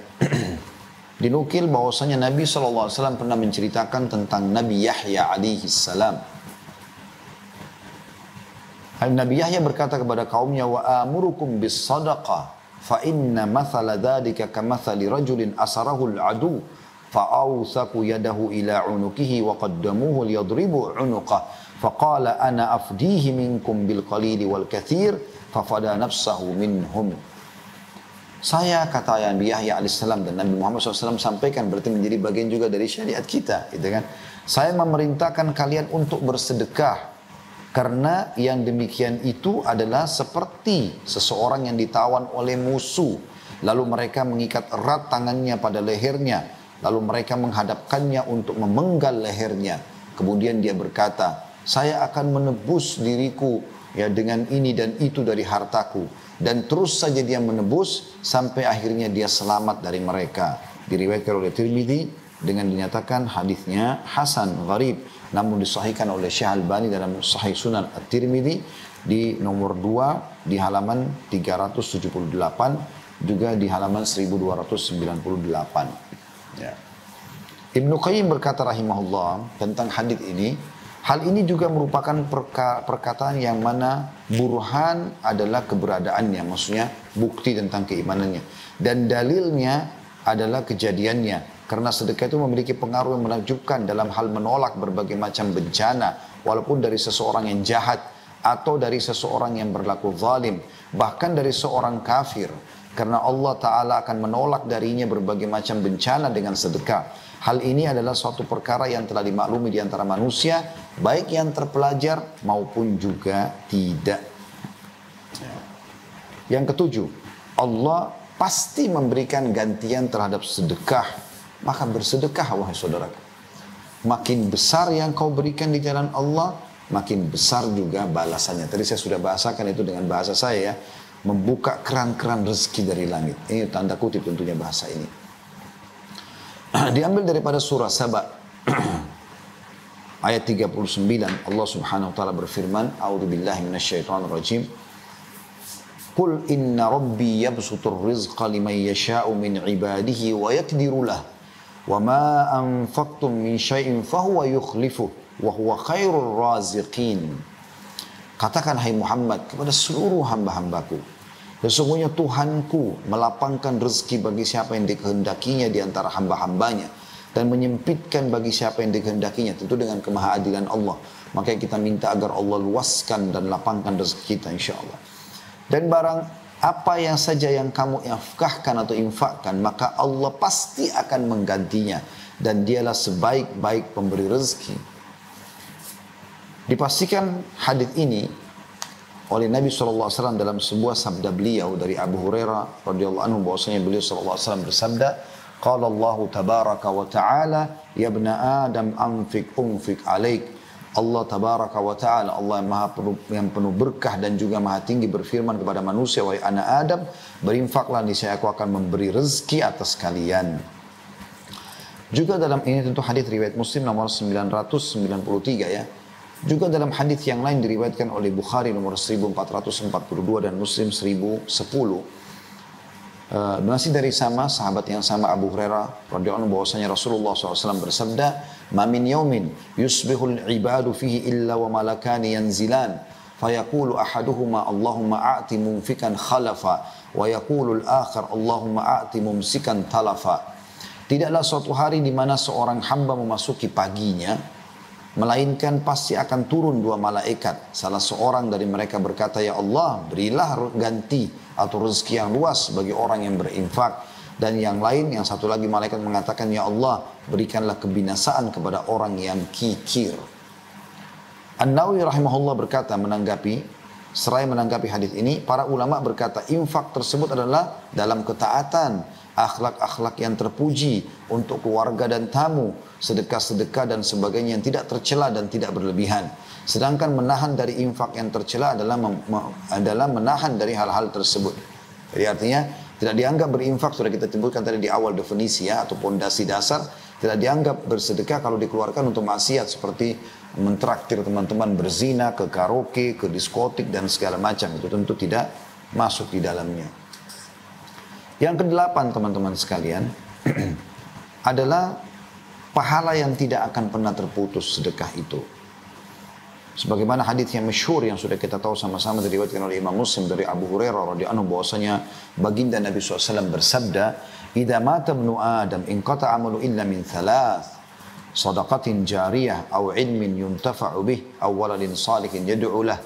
dinukil bahwasanya Nabi SAW pernah menceritakan tentang Nabi Yahya alaihi salam. Nabi Yahya berkata kepada kaumnya, wa amurukum bis sadaqah, fa inna mathala dhalika kamathali rajulin asarahu al-adu, fa'awthaku yadahu ila unukihi wa qaddamuhu liyadribu unuqah. Faqala ana afdihi minkum bil qalili wal kathir fafada nafsahu minhum. Saya, kata Nabi Yahya alaihissalam, dan Nabi Muhammad SAW sampaikan, berarti menjadi bagian juga dari syariat kita, gitu kan? Saya memerintahkan kalian untuk bersedekah karena yang demikian itu adalah seperti seseorang yang ditawan oleh musuh, lalu mereka mengikat erat tangannya pada lehernya, lalu mereka menghadapkannya untuk memenggal lehernya. Kemudian dia berkata, saya akan menebus diriku ya dengan ini dan itu dari hartaku, dan terus saja dia menebus sampai akhirnya dia selamat dari mereka. Diriwayatkan oleh Tirmidzi dengan dinyatakan hadisnya hasan gharib, namun disahihkan oleh Syekh Albani dalam Sahih Sunan At-Tirmidzi di nomor 2 di halaman 378, juga di halaman 1298 ya. Ibnu Qayyim berkata rahimahullah tentang hadis ini, hal ini juga merupakan perkataan yang mana burhan adalah keberadaannya, maksudnya bukti tentang keimanannya. Dan dalilnya adalah kejadiannya. Karena sedekah itu memiliki pengaruh yang menakjubkan dalam hal menolak berbagai macam bencana. Walaupun dari seseorang yang jahat atau dari seseorang yang berlaku zalim. Bahkan dari seorang kafir. Karena Allah Ta'ala akan menolak darinya berbagai macam bencana dengan sedekah. Hal ini adalah suatu perkara yang telah dimaklumi di antara manusia, baik yang terpelajar maupun juga tidak. Yang ketujuh, Allah pasti memberikan gantian terhadap sedekah. Maka bersedekah, wahai saudaraku. Makin besar yang kau berikan di jalan Allah, makin besar juga balasannya. Tadi saya sudah bahasakan itu dengan bahasa saya ya. Membuka keran-keran rezeki dari langit. Ini tanda kutip tentunya bahasa ini. Diambil daripada surah Saba ayat 39. Allah subhanahu wa ta'ala berfirman, A'udzubillahi minasyaitonirrajim. Qul inna rabbi yabsutur rizqa liman yasha'u min ibadihi wa yakdiru lah. Wa ma anfaqtum min syai'in fahuwa yukhlifuh wa huwa khairur raziqin. Katakan hai Muhammad kepada seluruh hamba-hambaku, sesungguhnya Tuhanku melapangkan rezeki bagi siapa yang dikehendakinya di antara hamba-hambanya dan menyempitkan bagi siapa yang dikehendakinya, tentu dengan kemahaadilan Allah. Makanya kita minta agar Allah luaskan dan lapangkan rezeki kita insyaAllah. Dan barang apa yang saja yang kamu infakkan atau infakkan, maka Allah pasti akan menggantinya, dan dialah sebaik-baik pemberi rezeki. Dipastikan hadis ini oleh Nabi SAW dalam sebuah sabda beliau dari Abu Hurairah radhiyallahu anhu, bahwasanya beliau SAW bersabda, qala Allah tabaraka wa ta'ala, ya ibna Adam anfik unfik alaik. Allah tabaraka wa ta'ala, Allah yang penuh berkah dan juga maha tinggi berfirman kepada manusia, wahai anak Adam, berinfaklah, niscaya aku akan memberi rezeki atas kalian. Juga dalam ini tentu hadis riwayat Muslim nomor 993 ya. Juga dalam hadis yang lain diriwayatkan oleh Bukhari nomor 1442 dan Muslim 1010. Masih dari sahabat yang sama Abu Hurairah radhiyallahu anhu, bahwasanya Rasulullah SAW bersabda, "Ma min yaumin yusbihul ibadu fihi illa wa malakani yanzilan, fayaqulu ahaduhuma Allahumma a'ti mumfikan khalafa, wa yaqulu al-akhar Allahumma a'ti mumsikan talafa." Tidaklah suatu hari di mana seorang hamba memasuki paginya, melainkan pasti akan turun dua malaikat. Salah seorang dari mereka berkata, ya Allah, berilah ganti atau rezeki yang luas bagi orang yang berinfak. Dan yang lain, yang satu lagi malaikat mengatakan, ya Allah, berikanlah kebinasaan kepada orang yang kikir. An-Nawawi rahimahullah berkata seraya menanggapi hadis ini, para ulama berkata, infak tersebut adalah dalam ketaatan, akhlak-akhlak yang terpuji untuk keluarga dan tamu, sedekah-sedekah dan sebagainya yang tidak tercela dan tidak berlebihan. Sedangkan menahan dari infak yang tercela adalah menahan dari hal-hal tersebut. Jadi artinya tidak dianggap berinfak, sudah kita sebutkan tadi di awal definisi ya, atau pondasi dasar, tidak dianggap bersedekah kalau dikeluarkan untuk maksiat seperti mentraktir teman-teman berzina, ke karaoke, ke diskotik dan segala macam. Itu tentu tidak masuk di dalamnya. Yang kedelapan teman-teman sekalian adalah pahala yang tidak akan pernah terputus sedekah itu. Sebagaimana hadis yang masyhur yang sudah kita tahu sama-sama diriwayatkan oleh Imam Muslim dari Abu Hurairah radhiyallahu anhu, bahwasanya baginda Nabi SAW bersabda, "Idza mata ibnu Adam inqata amalu illa min thalath, sadaqatin jariyah aw ilmin yuntafa'u bih aw waladin salihin yad'u lah."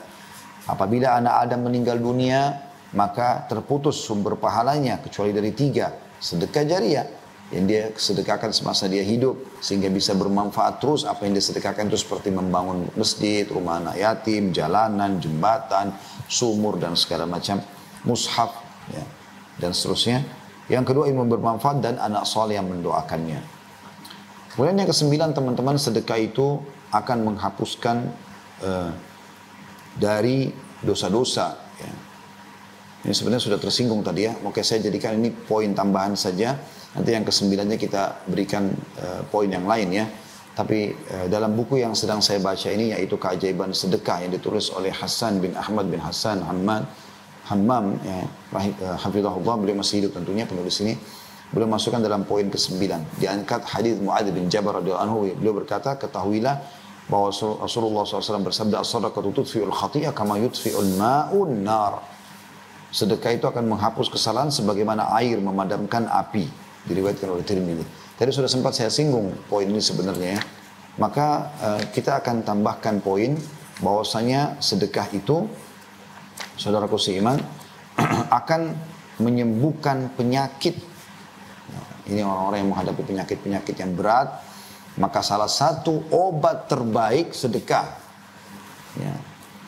Apabila anak Adam meninggal dunia, maka terputus sumber pahalanya kecuali dari tiga. Sedekah jariah yang dia sedekahkan semasa dia hidup sehingga bisa bermanfaat terus. Apa yang dia sedekahkan itu seperti membangun masjid, rumah anak yatim, jalanan, jembatan, sumur dan segala macam, mushaf ya, dan seterusnya. Yang kedua, ilmu bermanfaat dan anak soleh yang mendoakannya. Kemudian yang kesembilan teman-teman, sedekah itu akan menghapuskan dari dosa-dosa ya. Ini sebenarnya sudah tersinggung tadi ya. Oke, saya jadikan ini poin tambahan saja. Nanti yang kesembilannya kita berikan poin yang lain ya. Tapi dalam buku yang sedang saya baca ini, yaitu Keajaiban Sedekah yang ditulis oleh Hasan bin Ahmad bin Hasan Hammam ya, hafizahullah, beliau masih hidup tentunya penulis ini. Beliau masukkan dalam poin ke-9. Diangkat hadis Muadz bin Jabal radhiyallahu anhu. Beliau berkata, ketahuilah bahwa Rasulullah SAW bersabda, as-sadaqatu tudfi'ul khati'ah kama yudfi'ul ma'un nar. Sedekah itu akan menghapus kesalahan sebagaimana air memadamkan api. Diriwayatkan oleh Tirmidzi. Tadi sudah sempat saya singgung poin ini sebenarnya ya. Maka kita akan tambahkan poin bahwasanya sedekah itu, saudaraku seiman, akan menyembuhkan penyakit Ini orang-orang yang menghadapi penyakit-penyakit yang berat. Maka salah satu obat terbaik sedekah. Ya.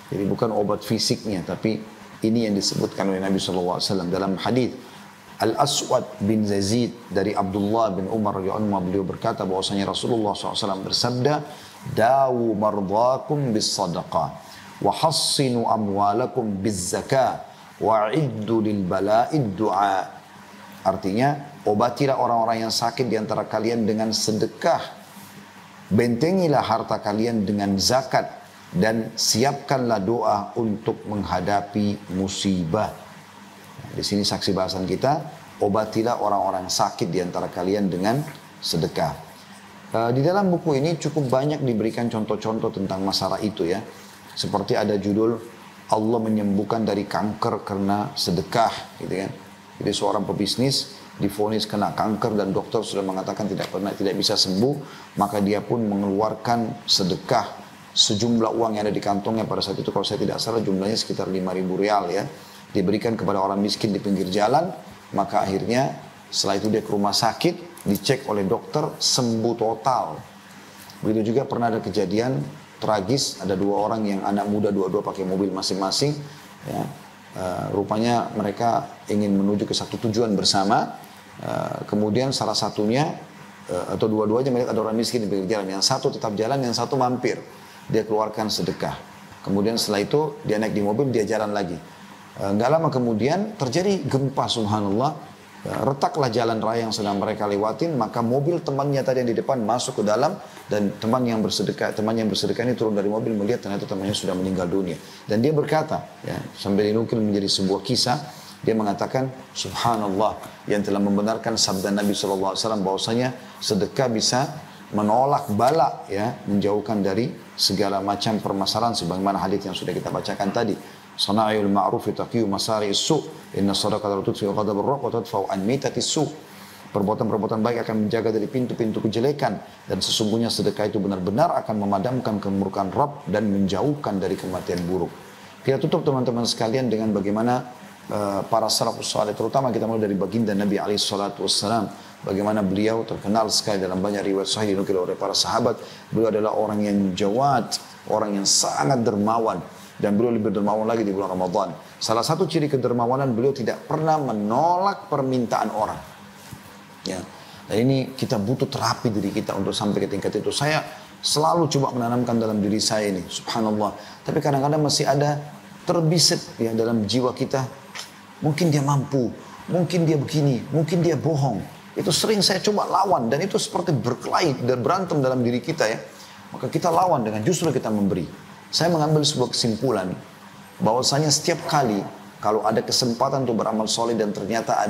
Jadi bukan obat fisiknya, tapi ini yang disebutkan oleh Nabi SAW dalam hadis Al-Aswad bin Yazid dari Abdullah bin Umar radhiyallahu anhu, beliau berkata bahwasanya Rasulullah SAW bersabda, "Dawu mardakum bis sadaqah, wa hassinu amwalakum biz zakah, wa iddu lil bala'id du'a." Artinya, obatilah orang-orang yang sakit di antara kalian dengan sedekah. Bentengilah harta kalian dengan zakat. Dan siapkanlah doa untuk menghadapi musibah. Di sini saksi bahasan kita, obatilah orang-orang sakit di antara kalian dengan sedekah. Di dalam buku ini cukup banyak diberikan contoh-contoh tentang masalah itu ya. Seperti ada judul, Allah menyembuhkan dari kanker karena sedekah, gitu kan. Jadi seorang pebisnis divonis kena kanker dan dokter sudah mengatakan tidak bisa sembuh, maka dia pun mengeluarkan sedekah sejumlah uang yang ada di kantongnya pada saat itu, kalau saya tidak salah jumlahnya sekitar 5.000 rial ya, diberikan kepada orang miskin di pinggir jalan. Maka akhirnya setelah itu dia ke rumah sakit, dicek oleh dokter, sembuh total. Begitu juga pernah ada kejadian tragis, ada dua orang yang anak muda, dua-dua pakai mobil masing-masing ya. Rupanya mereka ingin menuju ke satu tujuan bersama. Kemudian salah satunya atau dua-duanya melihat ada orang miskin di pinggir jalan, yang satu tetap jalan, yang satu mampir. Dia keluarkan sedekah. Kemudian setelah itu dia naik di mobil, dia jalan lagi. Nggak lama kemudian terjadi gempa, subhanallah. Retaklah jalan raya yang sedang mereka lewatin, maka mobil temannya tadi yang di depan masuk ke dalam, dan teman yang bersedekah ini turun dari mobil melihat ternyata temannya sudah meninggal dunia. Dan dia berkata, ya, sambil dinukil menjadi sebuah kisah, dia mengatakan, subhanallah, yang telah membenarkan sabda Nabi SAW bahwasanya sedekah bisa menolak bala, ya, menjauhkan dari segala macam permasalahan sebagaimana hadis yang sudah kita bacakan tadi. Sana'il ma'ruf taqiyu masari'is su', inna sadaqata tudfi'u ghadabur rabb wa tadfa'u an mitatis su'. Perbuatan-perbuatan baik akan menjaga dari pintu-pintu kejelekan, dan sesungguhnya sedekah itu benar-benar akan memadamkan kemurkaan Rabb dan menjauhkan dari kematian buruk. Kita tutup teman-teman sekalian dengan bagaimana para salafus saleh, terutama kita mulai dari baginda Nabi alaihi salatu wassalam, bagaimana beliau terkenal sekali dalam banyak riwayat sahih dinukil oleh para sahabat. Beliau adalah orang yang jawad, orang yang sangat dermawan, dan beliau lebih dermawan lagi di bulan Ramadan. Salah satu ciri kedermawanan, beliau tidak pernah menolak permintaan orang. Ya. Dan ini kita butuh terapi diri kita untuk sampai ke tingkat itu. Saya selalu coba menanamkan dalam diri saya ini, subhanallah. Tapi kadang-kadang masih ada terbisit ya dalam jiwa kita. Mungkin dia mampu, mungkin dia begini, mungkin dia bohong. Itu sering saya coba lawan, dan itu seperti berkelahi dan berantem dalam diri kita ya. Maka kita lawan dengan justru kita memberi. Saya mengambil sebuah kesimpulan bahwasanya setiap kali kalau ada kesempatan untuk beramal soleh dan ternyata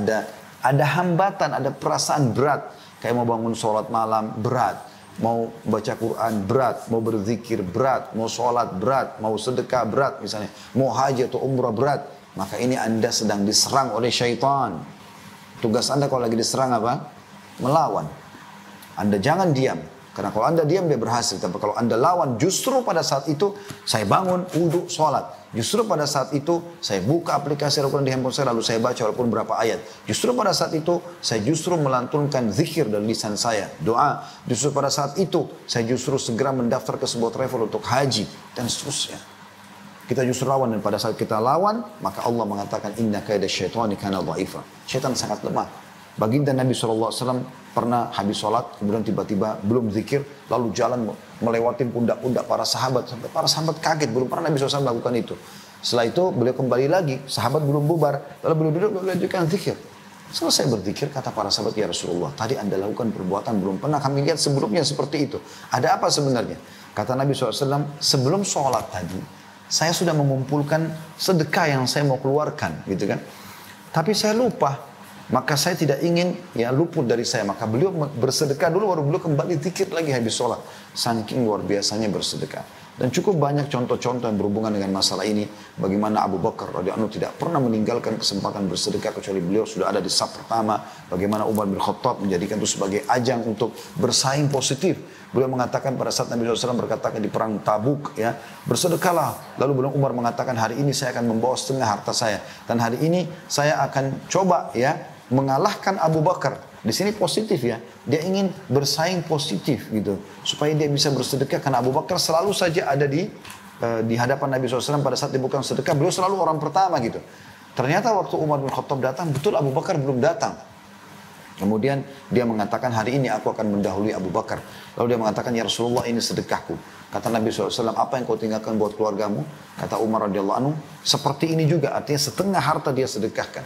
ada hambatan, ada perasaan berat, kayak mau bangun sholat malam berat, mau baca Quran berat, mau berzikir berat, mau sholat berat, mau sedekah berat misalnya, mau haji atau umrah berat, maka ini Anda sedang diserang oleh syaitan. Tugas Anda kalau lagi diserang apa? Melawan. Anda jangan diam. Karena kalau Anda diam dia berhasil. Tapi kalau Anda lawan, justru pada saat itu saya bangun, wudhu, sholat. Justru pada saat itu saya buka aplikasi Al-Quran di handphone saya, lalu saya baca walaupun berapa ayat. Justru pada saat itu saya justru melantunkan zikir dari lisan saya, doa. Justru pada saat itu saya justru segera mendaftar ke sebuah travel untuk haji dan seterusnya. Kita justru lawan, dan pada saat kita lawan, maka Allah mengatakan inna kaida syaitani kana dha'ifa. Syaitan sangat lemah. Baginda Nabi SAW pernah habis sholat, kemudian tiba-tiba belum zikir, lalu jalan melewati pundak-pundak para sahabat, sampai para sahabat kaget, belum pernah Nabi SAW melakukan itu. Setelah itu beliau kembali lagi, sahabat belum bubar, lalu beliau duduk, beliau lanjutkan zikir. Selesai berzikir, kata para sahabat, ya Rasulullah, tadi Anda lakukan perbuatan belum pernah kami lihat sebelumnya seperti itu. Ada apa sebenarnya? Kata Nabi SAW, sebelum sholat tadi, saya sudah mengumpulkan sedekah yang saya mau keluarkan, gitu kan. Tapi saya lupa. Maka saya tidak ingin ya luput dari saya. Maka beliau bersedekah dulu, baru beliau kembali zikir lagi habis sholat. Saking luar biasanya bersedekah. Dan cukup banyak contoh-contoh yang berhubungan dengan masalah ini. Bagaimana Abu Bakar radhiyallahu anhu tidak pernah meninggalkan kesempatan bersedekah kecuali beliau sudah ada di saf pertama. Bagaimana Umar bin Khattab menjadikan itu sebagai ajang untuk bersaing positif. Beliau mengatakan pada saat Nabi SAW berkatakan di perang Tabuk, ya, bersedekahlah. Lalu beliau Umar mengatakan, hari ini saya akan membawa setengah harta saya. Dan hari ini saya akan coba ya mengalahkan Abu Bakar Di sini positif ya. Dia ingin bersaing positif gitu. Supaya dia bisa bersedekah. Karena Abu Bakar selalu saja ada di hadapan Nabi SAW pada saat dibuka sedekah. Beliau selalu orang pertama gitu. Ternyata waktu Umar bin Khattab datang, betul Abu Bakar belum datang. Kemudian dia mengatakan, hari ini aku akan mendahului Abu Bakar. Lalu dia mengatakan, ya Rasulullah, ini sedekahku. Kata Nabi SAW, apa yang kau tinggalkan buat keluargamu? Kata Umar radhiyallahu anhu, seperti ini juga. Artinya setengah harta dia sedekahkan.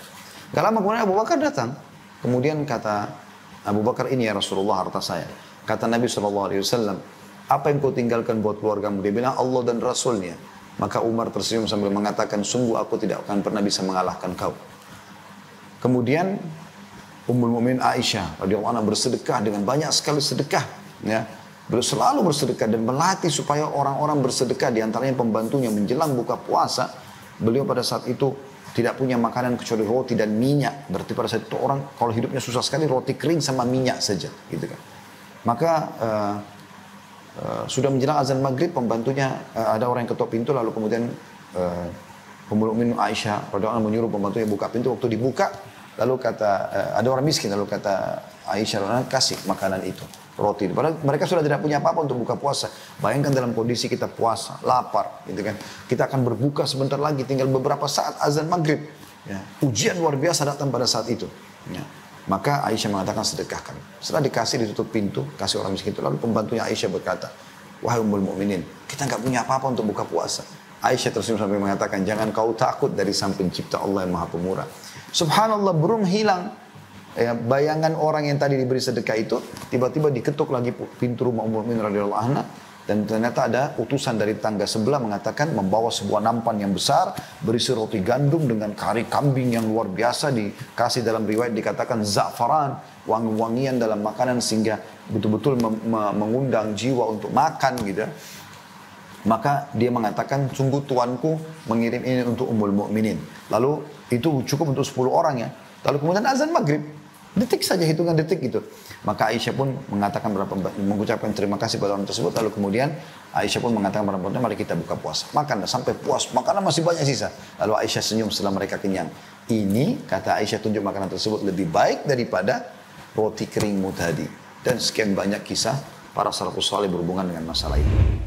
Gak lama kemudian Abu Bakar datang. Kemudian kata Abu Bakar, ini ya Rasulullah harta saya. Kata Nabi SAW, apa yang kau tinggalkan buat keluargamu? Dia bilang, Allah dan Rasulnya. Maka Umar tersenyum sambil mengatakan, sungguh aku tidak akan pernah bisa mengalahkan kau. Kemudian Ummul Mukminin Aisyah radhiyallahu anha bersedekah dengan banyak sekali sedekah, ya. Beliau selalu bersedekah dan melatih supaya orang-orang bersedekah, di antaranya pembantunya menjelang buka puasa. Beliau pada saat itu tidak punya makanan kecuali roti dan minyak. Berarti pada saat itu orang kalau hidupnya susah sekali, roti kering sama minyak saja, gitu kan. Maka sudah menjelang azan maghrib, pembantunya ada orang yang ketok pintu, lalu kemudian Ummul Mukminin Aisyah radhiyallahu anha menyuruh pembantunya buka pintu. Waktu dibuka, lalu kata, ada orang miskin, lalu kata Aisyah, kasih makanan itu, roti. Padahal mereka sudah tidak punya apa-apa untuk buka puasa. Bayangkan dalam kondisi kita puasa, lapar, gitu kan. Kita akan berbuka sebentar lagi, tinggal beberapa saat azan maghrib. Ya. Ujian luar biasa datang pada saat itu. Ya. Maka Aisyah mengatakan sedekahkan. Setelah dikasih, ditutup pintu, kasih orang miskin itu. Lalu pembantunya Aisyah berkata, wahai Ummul Mukminin, kita nggak punya apa-apa untuk buka puasa. Aisyah tersenyum sambil mengatakan, jangan kau takut dari Sang Pencipta Allah yang Maha Pemurah. Subhanallah, belum hilang ya, bayangan orang yang tadi diberi sedekah itu, tiba-tiba diketuk lagi pintu rumah Ummul Mukminin radhiyallahu anha, dan ternyata ada utusan dari tangga sebelah mengatakan membawa sebuah nampan yang besar berisi roti gandum dengan kari kambing yang luar biasa, dikasih dalam riwayat dikatakan za'faran, wangi-wangian dalam makanan sehingga betul-betul mengundang jiwa untuk makan gitu. Maka dia mengatakan, sungguh tuanku mengirim ini untuk Ummul Mukminin. Lalu itu cukup untuk 10 orang ya. Lalu kemudian azan maghrib. Detik saja, hitungan detik gitu. Maka Aisyah pun mengatakan mengucapkan terima kasih pada orang tersebut. Lalu kemudian Aisyah pun mengatakan pada perempuan, mari kita buka puasa. Makanlah sampai puas. Makanan masih banyak sisa. Lalu Aisyah senyum setelah mereka kenyang. Ini, kata Aisyah, tunjuk makanan tersebut lebih baik daripada roti keringmu tadi. Dan sekian banyak kisah para salafus saleh berhubungan dengan masalah itu.